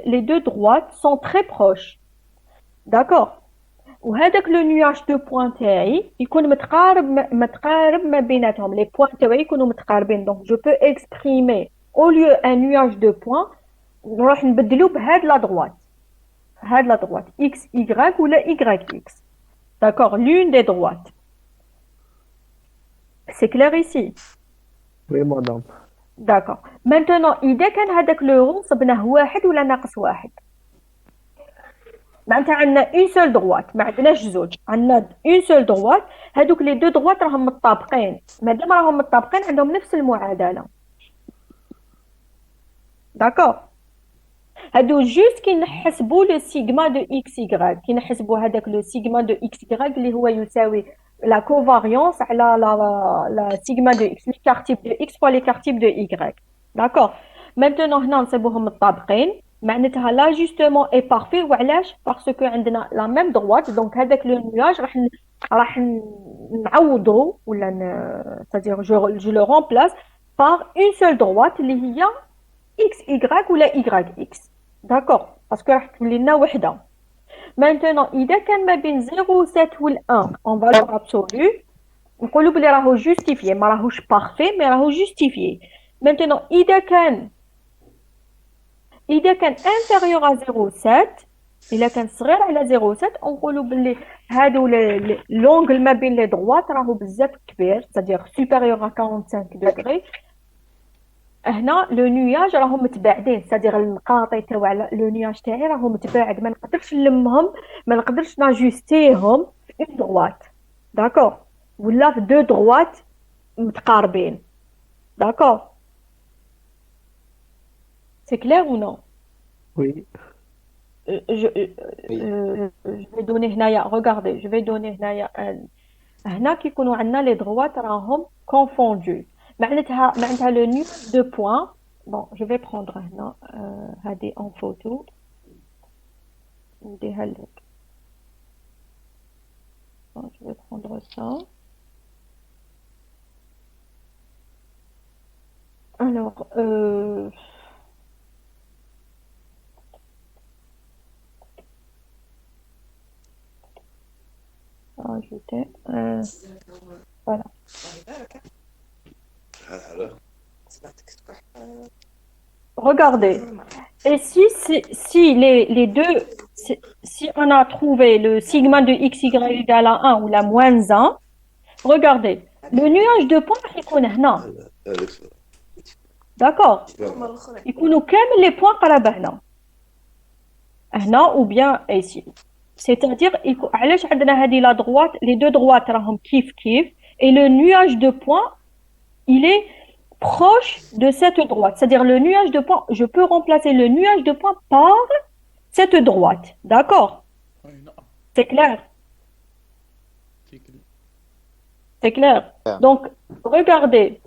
les deux droites sont très proches. D'accord. وهذاك le nuage de points تاعي يكون متقارب ما بيناتهم. Les points تاعي يكونوا متقاربين. Donc, je peux exprimer au lieu un nuage de points, نروح نبدلو بهاد la droite. هاد la droite x y ولا y x. D'accord. L'une des droites. C'est clair ici? Oui, madame. D'accord. Maintenant, إذا كان هذاك le rond صبناه واحد ولا ناقص واحد. معناتها عندنا une seule droite, ما عندناش زوج. عندنا une seule droite. هذوك les deux droites راهم متطابقين. مادام راهم متطابقين عندهم نفس المعادلة. D'accord. هادو جوست كي نحسبوا le sigma de xy. كي نحسبوا هذاك le sigma de xy اللي هو يساوي la covariance على la sigma de x, l'écart type de x fois l'écart type de y. D'accord. Maintenant, هنا نصيبوهم متطابقين. معناتها l'ajustement est parfait. وعلاش؟ parce que عندنا la même droite. donc هذاك le nuage راح نعوضه ولا c'est-à-dire je le remplace par une seule droite اللي هي xy ولا yx. D'accord. parce que راح تولي لنا وحده. Maintenant, إذا كان ما بين 0,7 و 1 en valeur absolue, نقولوا بلي راهو justifié, ما راهوش parfait, mais راهو justifié. Maintenant, إذا كان inférieur à 0,7, إذا كان صغير على 0,7, نقولوا بلي هادو l'angle ما بين les droites راهو بزاف كبير, c'est-à-dire supérieur à 45 degrés. هنا لو نياج راهم متباعدين c'est-à-dire النقاطي تاع لو نياج تاعي راهم متباعد ما نقدرش نلمهم ما نقدرش ناجوستيهم في اون دروات داكور ولا في دو دروات متقاربين داكور سي كلير ou non Oui. je vais donner هنايا regardez je vais donner هنايا هنا كيكونوا عندنا لي دروات راهم confondus معناتها le nuage de points. Bon, je vais prendre هنا هذه en photo. نديها لك. Bon, je vais prendre ça. Alors, rajouter. Voilà. Regardez. Et si les deux, si on a trouvé le sigma de xy égale à 1 ou la moins 1, regardez, le nuage de points يكون هنا. D'accord. يكونوا كامل les points قرابة هنا. هنا ou bien ici. C'est-à-dire, علاش عندنا هذه la droite, les deux droites راهم كيف et le nuage de points, il est proche de cette droite. C'est-à-dire le nuage de points, je peux remplacer le nuage de points par cette droite. D'accord? C'est clair? C'est clair. Donc, regardez.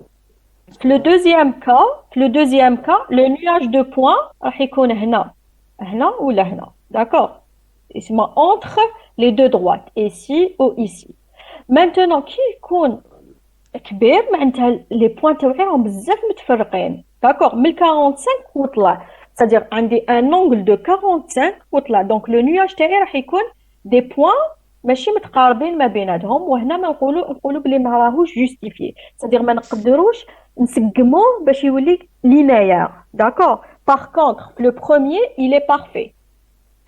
Le deuxième cas, le nuage de points, راح يكون هنا ولا هنا. D'accord? Entre les deux droites, ici ou ici. Maintenant, qui يكون كبير معناتها لي بوين تاعهم بزاف متفرقين. داكور من 45 وطلع. C'est-à-dire عندي ان انغل دو 45 وطلع. دونك لو نياج تاعي راح يكون دي بوين ماشي متقاربين ما بيناتهم وهنا ما نقولوا بلي ما راهوش جوستيفي. C'est-à-dire ما نقدروش نسقموه باش يولي لينيير. D'accord? Par contre, le premier, il est parfait.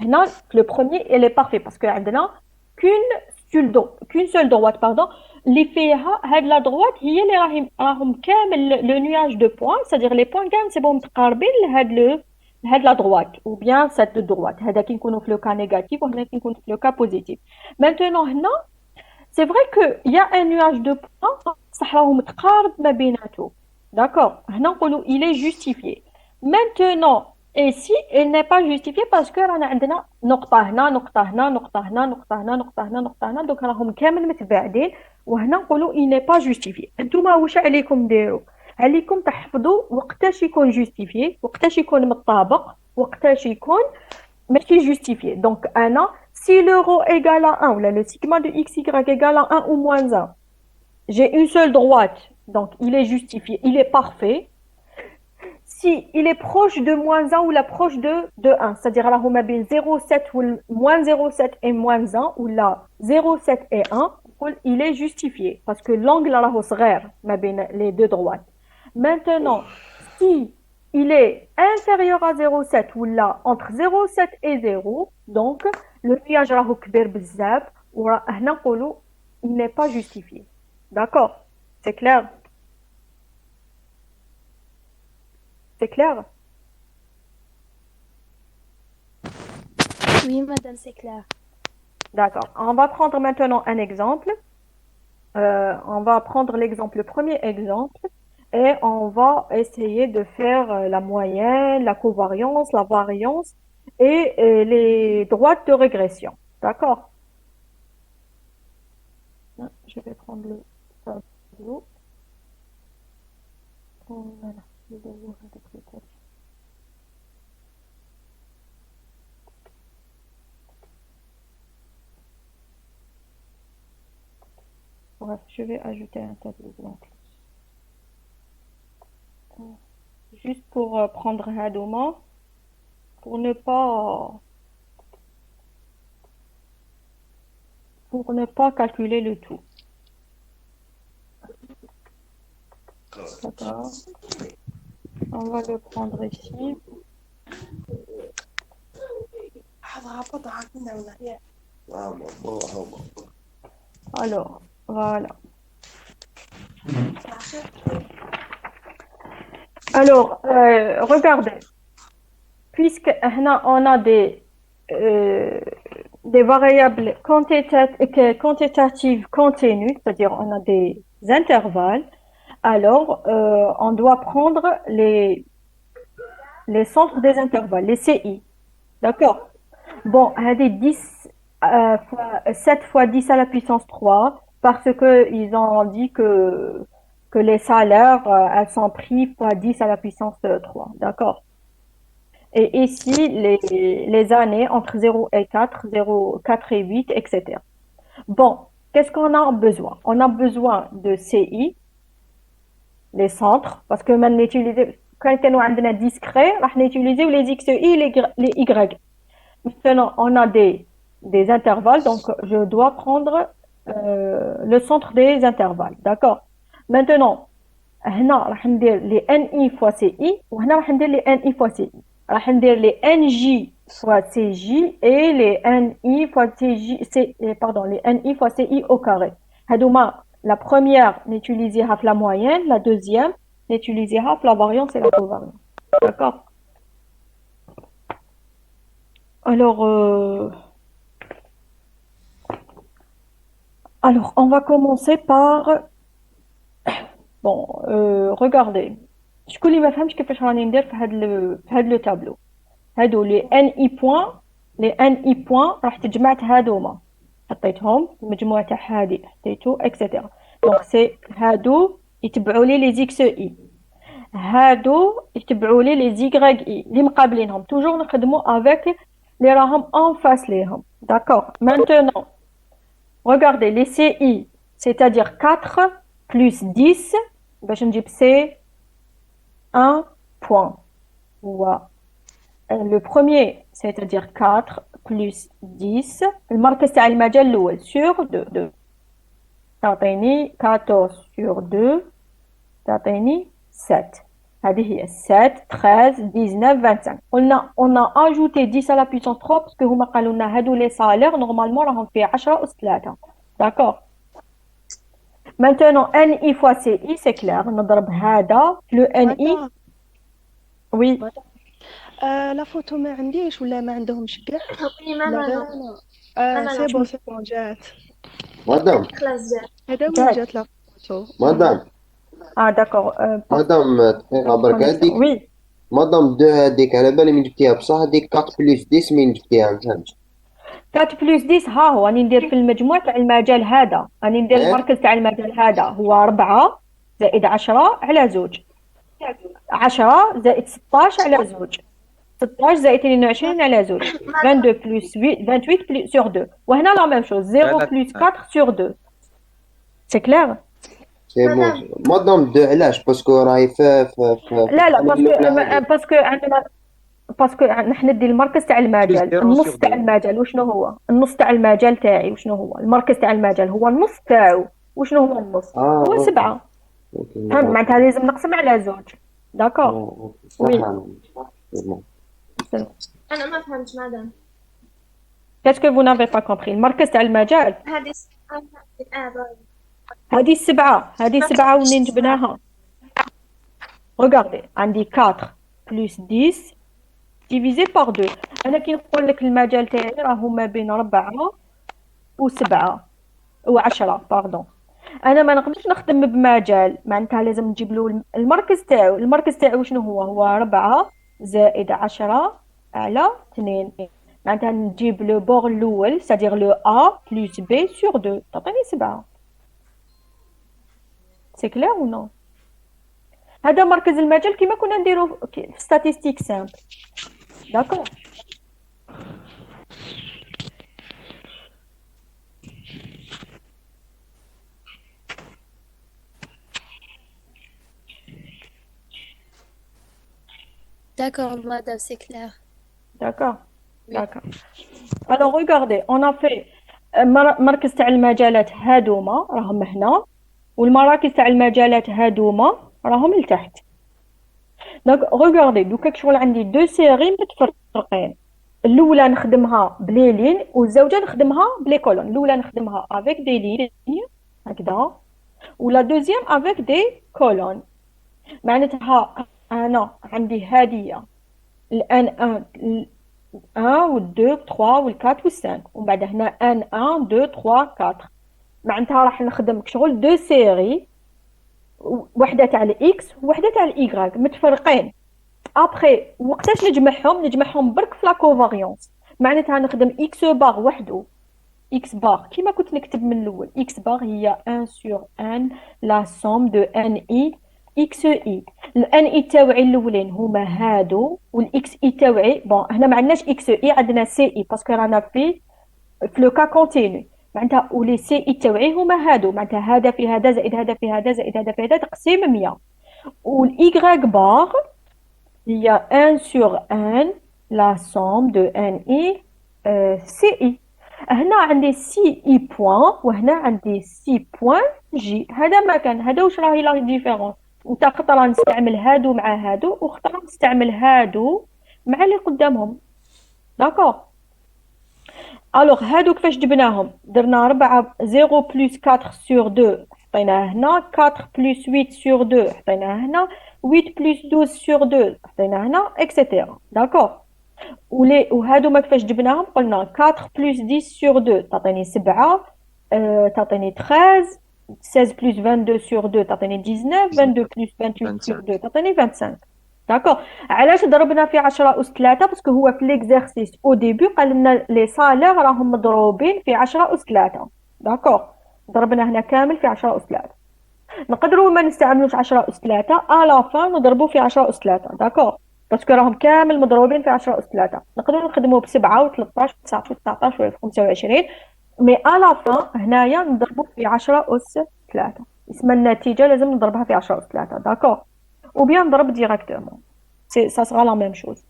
هنا le premier, il est parfait parce que عندنا qu'une seule droite, pardon. اللي فيها هاد لا droite هي اللي راهم كامل لو نياج دو بوين. C'est-à-dire les points كامل سيبهم متقاربين لهاد لا droite ou bien cette droite. هذا كي نكونوا في لو كا نيجاتيف وهنا كي نكونوا في لو كا بوزيتيف. Maintenant هنا c'est vrai que il y a un nuage de points صح راهو متقارب ما بيناتو. D'accord? هنا نقولوا il est justifié. Maintenant ici il n'est pas justifié parce que رانا عندنا نقطة هنا نقطة هنا نقطة هنا نقطة هنا نقطة هنا نقطة هنا دونك راهم كامل متباعدين وهنا نقولوا il n'est pas justifié. انتوما واش عليكم ديروا؟ عليكم تحفظوا وقتاش يكون justifié وقتاش يكون مطابق وقتاش يكون ماشي justifié. Donc انا si le rho égale à 1 ou le sigma de xy égale à 1 ou moins 1, j'ai une seule droite, donc il est justifié, il est parfait. Si il est proche de moins 1 ou la proche de 1, c'est-à-dire là, on a bien 0,7 ou moins 0,7 et moins 1, ou là, 0,7 et 1, il est justifié, parce que l'angle là, les deux droites. Maintenant, si il est inférieur à 0,7 ou là, entre 0,7 et 0, donc, le nuage là, il n'est pas justifié. D'accord? C'est clair? C'est clair? Oui, madame, c'est clair. D'accord. On va prendre maintenant un exemple. On va prendre l'exemple, le premier exemple, et on va essayer de faire la moyenne, la covariance, la variance et les droites de régression. D'accord? Je vais prendre le tableau. Voilà. Bref, je vais ajouter un tableau blanc. Juste pour prendre un domaine, pour ne pas calculer le tout. D'accord. On va le prendre ici. Alors, voilà. Alors, regardez. Puisque on a des variables quantitatives continues, c'est-à-dire on a des intervalles, alors on doit prendre les centres des intervalles, les CI. D'accord? Bon, il y a 10 7 fois 10 à la puissance 3 parce qu'ils ont dit que les salaires elles sont pris fois 10 à la puissance 3. D'accord? Et ici, les années entre 0 et 4, 0, 4 et 8, etc. Bon, qu'est-ce qu'on a besoin? On a besoin de CI, les centres, parce que maintenant, quand on a discret, on va utiliser les XI et les Y. Maintenant, on a des intervalles, donc je dois prendre le centre des intervalles. D'accord. Maintenant, هنا راح ندير les NI fois CI وهنا راح ندير les NI fois CI. راح ندير les NJ fois CJ et les NI fois les NI fois CI au carré. هادوما la première n'utilisera la moyenne, la deuxième n'utilisera la variance et la covariance. D'accord. Alors, on va commencer par bon, regardez. شكون اللي ما فهمش كيفاش راني ندير في هاد لو تابلو. هادو لي ان اي بوين، لي ان اي بوين راح تجمعت هادوما، حطيتهم المجموع تاع هادي حطيتو اكسيتيرا. دونك سي هادو يتبعوا لي زيكس اي، هادو يتبعوا لي زيغريغ اي اللي مقابلينهم. توجور نخدمو افيك لي راهم ان فاس ليهم. داكور. Maintenant, regardez les CI, c'est-à-dire 4 plus 10, باش نجيب C 1 point. Le premier, c'est-à-dire 4 plus 10, المركز تاع المجال الأول sur 2. تعطيني 14 sur 2 تعطيني 7. هذه هي 7 13 19 25. قلنا on a ajouté 10 à la puissance 3 parce que هما قالوا لنا هادو لي صالير نورمالمون راهم في 10 أس 3. D'accord. Maintenant, NI fois CI, c'est clair. نضرب هذا le NI. Oui. لا فوتو ما عنديش ولا ما عندهمش كاع. عطيني لا ماما لا سي بون جات. مدام خلاص جات. هذا وين جات لا فوتو. مدام d'accord. مدام دقيقة برك هاديك. Oui. مدام دو هاديك على بالي من جبتيها بصح هاديك 4 بلس 10 من جبتيها ما فهمتش. 4 plus 10 ها هو راني ندير في المجموع تاع المجال هذا، راني ندير المركز تاع المجال هذا هو 4 زائد 10 على 2. 10 زائد 16 على 2. 16 زائد 22 على 2. 22 plus 28 plus sur 2. وهنا لا ميم شوز 0 plus 4 sur 2. C'est clair. سي بون مدام دو علاش باسكو راهي لا باسكو نحن ندي المركز تاع المجال، النص تاع المجال وشنو هو؟ النص تاع المجال تاعي وشنو هو؟ المركز تاع المجال هو النص تاعو، وشنو هو النص؟ هو 7. فهمت معناتها لازم نقسم على 2. داكور. وي. أنا ما فهمت مادام. Qu'est-ce que vous n'avez pas compris? المركز تاع المجال هذه 7، هذه 7 ومنين جبناها؟ Regardez, عندي 4 plus 10 divisé par 2. أنا كي نقول لك المجال تاعي راهو ما بين 4 و7 و10 باردون. أنا ما نقدرش نخدم بمجال، معناتها لازم نجيب له المركز تاعو. المركز تاعو شنو هو؟ هو 4 زائد 10 على 2. معناتها نجيب لو بور الأول c'est-à-dire le A plus B sur 2 تعطيني 7. C'est clair ou non? هذا مركز المجال كيما كنا نديرو في ستاتيستيك سامبل. داكور. D'accord, madame, c'est clair. D'accord. D'accord. Alors regardez, on a fait مركز تاع المجالات هادوما راهم هنا، والمراكز تاع المجالات هادوما راهم لتحت. دونك ريغاردي دوكا كشغل عندي دو سيري متفرقين. الاولى نخدمها بلي لين والزوجه نخدمها بلي كولون. الاولى نخدمها افيك دي لين هكذا، ولا دوزيام افيك دي كولون. معناتها انا عندي هاديه الان 1 و 2 و 3 و 4 و 5 ومن بعد هنا ان 1 2 3 4. معناتها راح نخدم كشغل دو سيري، وحده تاع الاكس وحده تاع الايغريك متفرقين. ابري وقتاش نجمعهم برك في لا كوفاريونس. معناتها نخدم اكس بار وحده، اكس بار كيما كنت نكتب من الاول. اكس بار هي 1 sur 1 لا سوم دو ان اي اكس اي. الان اي تاوعي الاولين هما هادو، والاكس اي تاوعي بون هنا ما عندناش اكس اي، عندنا سي اي باسكو رانا في لو كا كونتينيو. معناتها ولي سي اي تاوعي هما هادو، معناتها هذا في هذا زائد هذا في هذا زائد هذا في هذا تقسيم 100. والايغريك بار هي 1 sur 1 la somme de n i سي اي. هنا عندي سي اي بوان وهنا عندي سي بوان جي. هذا ما كان. هذا واش راهي لا ديفيرونس. انت خطره نستعمل هادو مع هادو وخطره نستعمل هادو مع اللي قدامهم. داكور. الوغ هادو كيفاش جبناهم؟ درنا 4 0 بلس 4 سور 2 حطيناه هنا، 4 بلس 8 سور 2 حطيناه هنا، 8 بلس 12 سور 2 حطيناه هنا اكسيتيرا. داكور. وهادو ما كيفاش جبناهم؟ قلنا 4 بلس 10 سور 2 تعطيني 7، تعطيني 13، 16 بلس 22 سور 2 تعطيني 19، 22 بلس 28 سور 2 تعطيني 25. داكور. علاش ضربنا في 10 أس 3؟ باسكو هو في ليكزارسيس او ديبي قال لنا لي صالير راهم مضروبين في 10 أس 3. داكور. ضربنا هنا كامل في 10 أس 3. نقدروا ما نستعملوش 10 أس 3 الا فان نضربوا في 10 أس 3. داكور. باسكو راهم كامل مضروبين في 10 أس 3. نقدروا نخدموا ب7 و13 و19 و19 و 25 مي الا فان هنايا نضربوا في 10 أس 3. اسم النتيجه لازم نضربها في 10 أس 3. داكور. ou bien نضرب directement. Ça sera la même chose.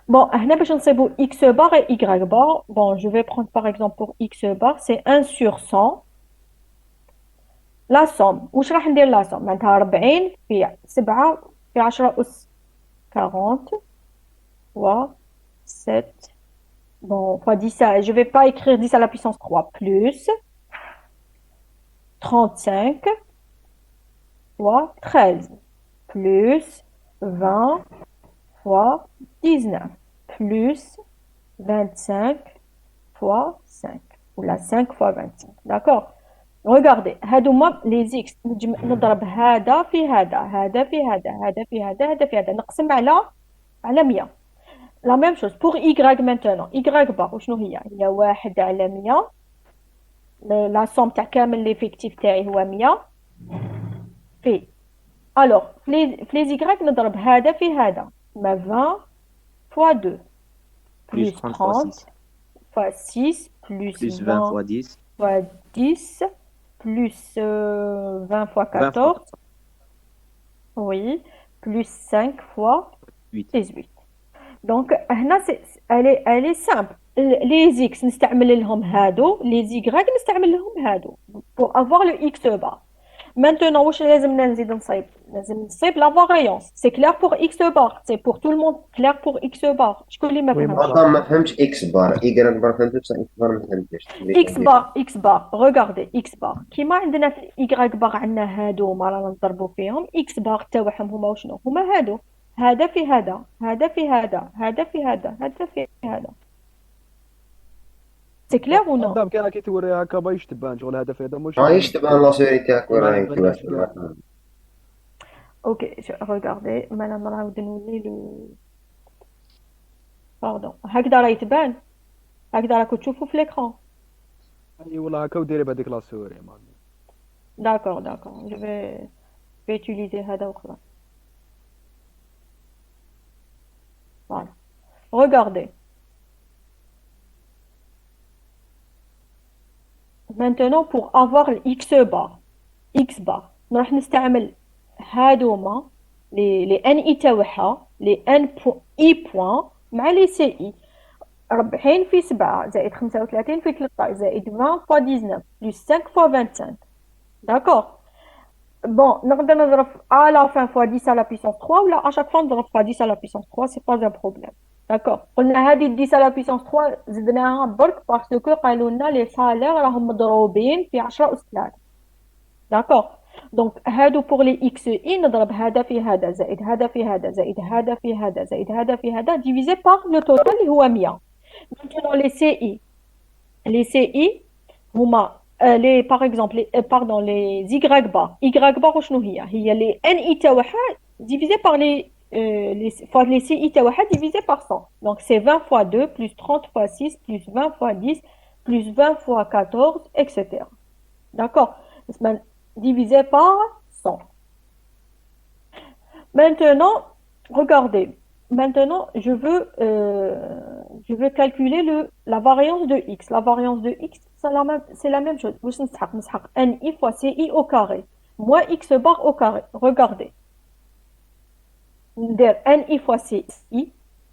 Bon, هنا باش نصيبوا x bar et y bar. Bon, je vais prendre par exemple pour x bar, c'est 1 sur 100. La somme. واش راح ندير la somme؟ معناتها 40 في 7 في 10 أس 40 fois 7. Bon, fois 10 à... Je vais pas écrire 10 à la puissance 3 plus 35 fois 13 plus 20 fois 19 plus 25 fois 5 ou la 5 fois 25. D'accord. Regardez, هادوما les x نضرب هذا في هذا، هذا في هذا، هذا في هذا، هذا في هذا، نقسم على 100. La même chose pour y maintenant. Y bar وشنو هي؟ هي 1 على 100. La somme تاع كامل l'effectif تاعي هو 100 في. Alors, في les y نضرب هذا في هذا. ما 20 fois 2 plus 30 fois 6 plus 20 fois 10 fois 10 plus 20 fois 14. Oui, plus 5 fois 18. Donc, هنا elle est simple. Les x نستعمل لهم هادو، les y نستعمل لهم هادو pour avoir le x bar. Maintenant, واش لازم نزيد نصيب؟ لازم نصيب la variance. C'est clair pour x bar. C'est pour tout le monde clair pour x bar. شكون اللي ما فهمش؟ مدام ما فهمتش اكس بار، ايكغيك بار فهمت بصح اكس بار ما فهمتش. x bar regardez x bar كيما عندنا في y bar عندنا هادو ما رانا نضربوا فيهم. x bar تاعهم هما وشنو هما؟ هادو. هذا في هذا، هذا في هذا، هذا في هذا، هذا في هذا. سي كلير ou non؟ مدام كان كي توري هكا باش تبان شغل هذا في هذا مش عايش تبان لا سوري تاعك وين راهي كيفاش. اوكي regardez مالا نعاود نولي لو باردون. هكذا راه يتبان، هكذا راكم تشوفوا في ليكرون. اي والله هكا وديري بهذيك لا سوري مال. D'accord, je vais utiliser هذا وخلاص. Voilà. Regardez. Maintenant, pour avoir le x bar, نروح نستعمل هادوما les n تاعها les n i point مع les ci. 40 في 7 زائد 35 في 13 زائد 20 fois 19 plus 5 fois 25. D'accord. Bon, نقدر نضرب à la fin fois 10 à la puissance 3 ou là à chaque fois نضرب fois 10 à la puissance 3, c'est pas un problème. D'accord. قلنا هذه 10 à la puissance 3 زدناها برك باسكو قالوا لنا لي صالير راهم مضروبين في 10 أس 3. D'accord. Donc هادو pour les x i نضرب هذا في هذا زائد هذا في هذا زائد هذا في هذا زائد هذا في هذا divisé par le total اللي هو 100. Maintenant les ci هما les par exemple pardon les y bar وشنو هي les ni تاعها divisé par les ci تاعها divisé par 100. Donc c'est 20 fois 2 plus 30 fois 6 plus 20 fois 10 plus 20 fois 14 etc. D'accord. Divisé par 100. Maintenant regardez. Maintenant, je veux calculer la variance de x. La variance de x, c'est la même chose. باش نسحق ni fois ci au carré moins x bar au carré. Regardez. ندير ni fois ci,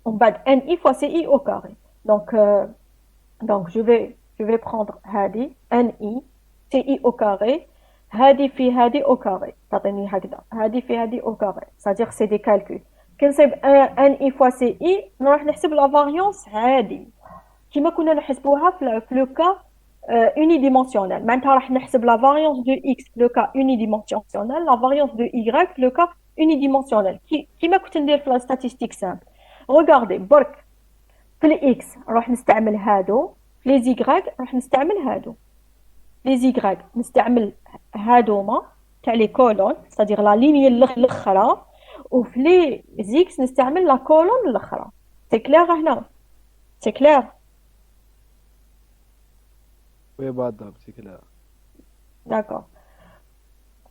on bat ni fois ci au carré. Donc je vais je vais prendre هذه NI CI au carré هذه في هذه au carré تعطيني هكذا هذه في هذه au carré c'est-à-dire c'est des calculs كنصيب NI fois CI نروح نحسب la variance عادي كيما كنا نحسبوها في لو كا unidimensionnel معناتها راح نحسب la variance de x في لو كا unidimensionnel la variance de y في لو كا unidimensionnel كيما كنت ندير في la statistique simple regardez برك في الاكس راح نستعمل هادو في لي زيغراك راح نستعمل هادو لي زيغراك نستعمل هادوما تاع لي كولون c'est-à-dire لا ليني الاخرى وفي لي زيكس نستعمل لا كولون الاخرى سي كلير هنا سي كلير Oui, madame, c'est clair. d'accord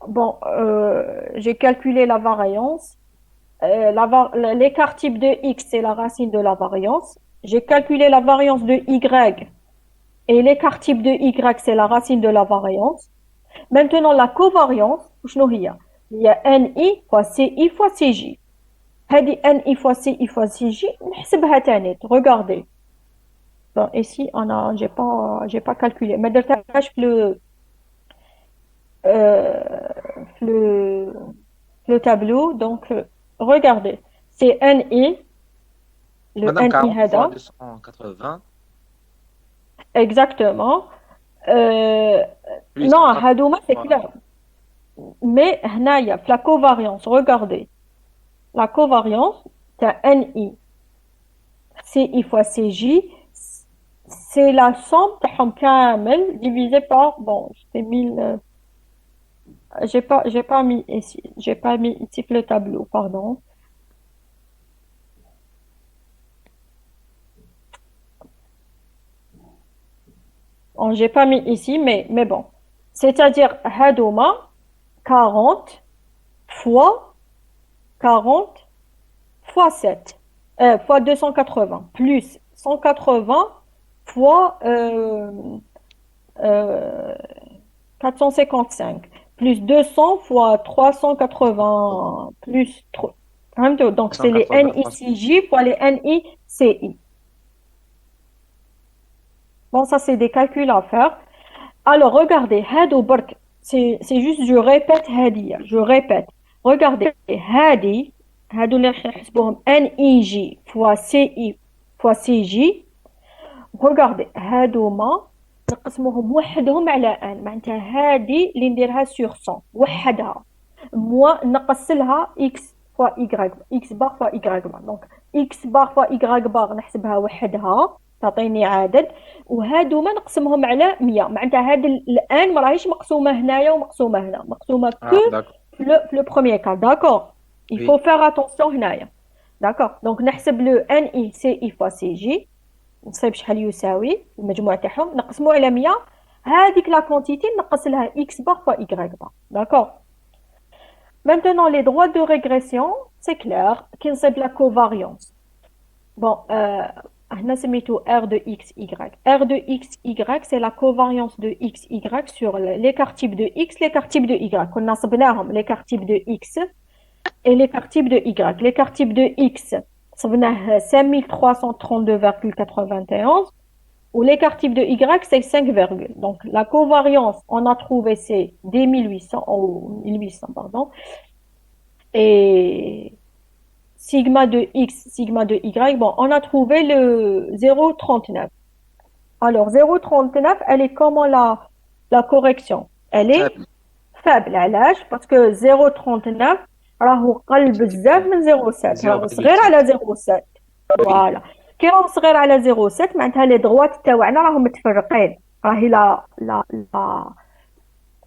bon j'ai calculé la variance l'écart type de x c'est la racine de la variance j'ai calculé la variance de y et l'écart type de y c'est la racine de la variance maintenant la covariance شنو هي هي NI fois CI fois CJ هذه NI fois CI fois CJ نحسبها تاني regardez bon ici on a j'ai pas calculé ما درتهاش في le tableau donc regardez c'est NI le Madame, NI 40 fois هذا 280 exactement plus non 180. هادوما c'est clair mais هنايا في la covariance regardez la covariance تاع NI CI fois CJ c'est la somme تاعهم كامل divisé par bon j'ai mis j'ai pas mis ici le tableau pardon bon, j'ai pas mis ici mais bon c'est-à-dire هادوما 40 fois 40 fois 7 fois 280 plus 180 fois 455 plus 200 fois 380 plus 3 donc c'est les 180, NICJ fois les NICI bon ça c'est des calculs à faire alors regardez هادو برك c'est juste je répète هادية je répète regardez هادو اللي راح نحسبوهم NIJ fois CI fois CJ regardez هادوما نقسموهم وحدهم على ان معناتها هادي اللي نديرها sur 100 وحدها موا نقص لها x fois y x bar fois y bar دونك x bar fois y bar نحسبها وحدها تعطيني عدد وهادوما نقسمهم على 100 معناتها هاد الان ما راهيش مقسومه هنايا ومقسومه هنا مقسومه كو في لو بروميير كا داكور il faut faire attention هنايا داكور دونك نحسب لو NI CI fois CJ نصيب شحال يساوي المجموع تاعهم نقسمو على 100 هذيك لا كونتيتي نقص لها x bar fois y bar d'accord maintenant les droits de régression c'est clair كي نصيب لا covariance bon هنا سميتو R de XY R de XY c'est la covariance de XY sur l'écart type de X l'écart type de Y كنا صبناهم l'écart type de X et l'écart type de Y l'écart type de X صبناه 5332,91 ou l'écart type de Y c'est 5, donc la covariance on a trouvé c'est des 1800 ou 1800 pardon et sigma de X sigma de Y bon on a trouvé le 0,39 alors 0,39 elle est comment la correction elle est faible علاش parce que 0,39 راهو قل بزاف من 0.7 راهو صغير على 0.7 فوالا كي راهو صغير على 0.7 معناتها لي دغوات تاعنا راهم متفرقين راهي لا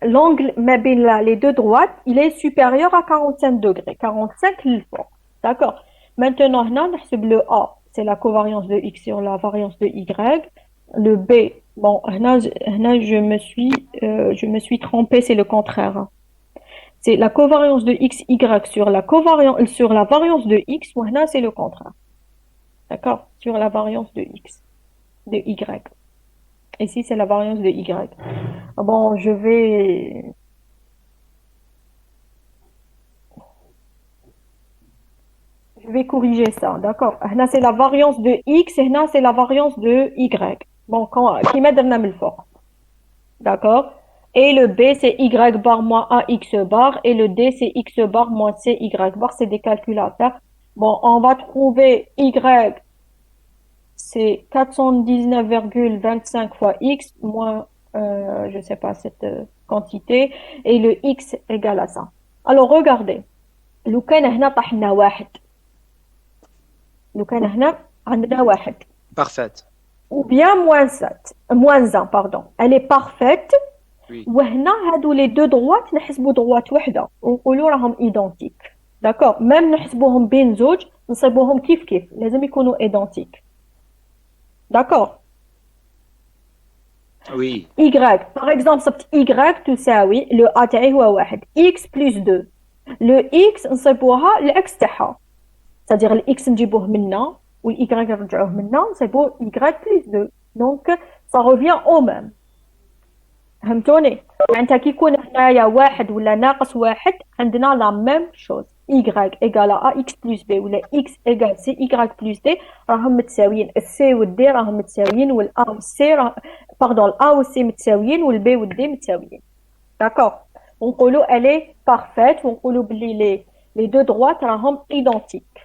l'angle ما بين les deux droites il est supérieur à 45 degrés 45 للفوق d'accord maintenant هنا نحسب le A c'est la covariance de X sur la variance de Y le B bon هنا je me suis trompée c'est le contraire hein. C'est la covariance de x, y sur la variance de x, ou là c'est le contraire. D'accord? Sur la variance de x, de y. Ici c'est la variance de y. Bon, je vais corriger ça, d'accord? Là c'est la variance de x et là c'est la variance de y. Bon, qui m'a donné le fort. D'accord? Et le B, c'est Y bar moins AX bar. Et le D, c'est X bar moins CY bar. C'est des calculs à faire. Bon, on va trouver Y, c'est 419,25 fois X moins, je sais pas, cette quantité. Et le X égale à ça. Alors, regardez. لو كان هنا طحنا واحد. لو كان هنا عندنا واحد. Parfait. Ou bien moins 1, pardon. Elle est parfaite. Oui. وهنا هادو les deux droites نحسبوا droite وحده ونقولوا راهم identiques. D'accord. Même نحسبوهم بين زوج نصيبوهم كيف لازم يكونوا identiques. D'accord. Oui. Y. Par exemple صبت Y تساوي le A تاعي هو واحد. X plus 2. Le X نصيبوها العكس تاعها. C'est-à-dire le X نجيبوه منا والY نرجعوه منا نصيبوه Y plus 2. Donc ça revient au même. فهمتوني؟ معناتها كي يكون هنايا واحد ولا ناقص واحد عندنا لا ميم شوز. Y égale à AX plus B ولا X égale CY plus D راهم متساويين. السي والدي راهم متساويين والA والسي باردون الA والسي متساويين والB والD متساويين. D'accord. ونقولوا elle est parfaite ونقولوا بلي les deux droites راهم identiques.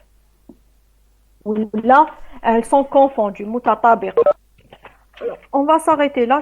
ولا elles sont confondues متطابقة. On va s'arrêter là.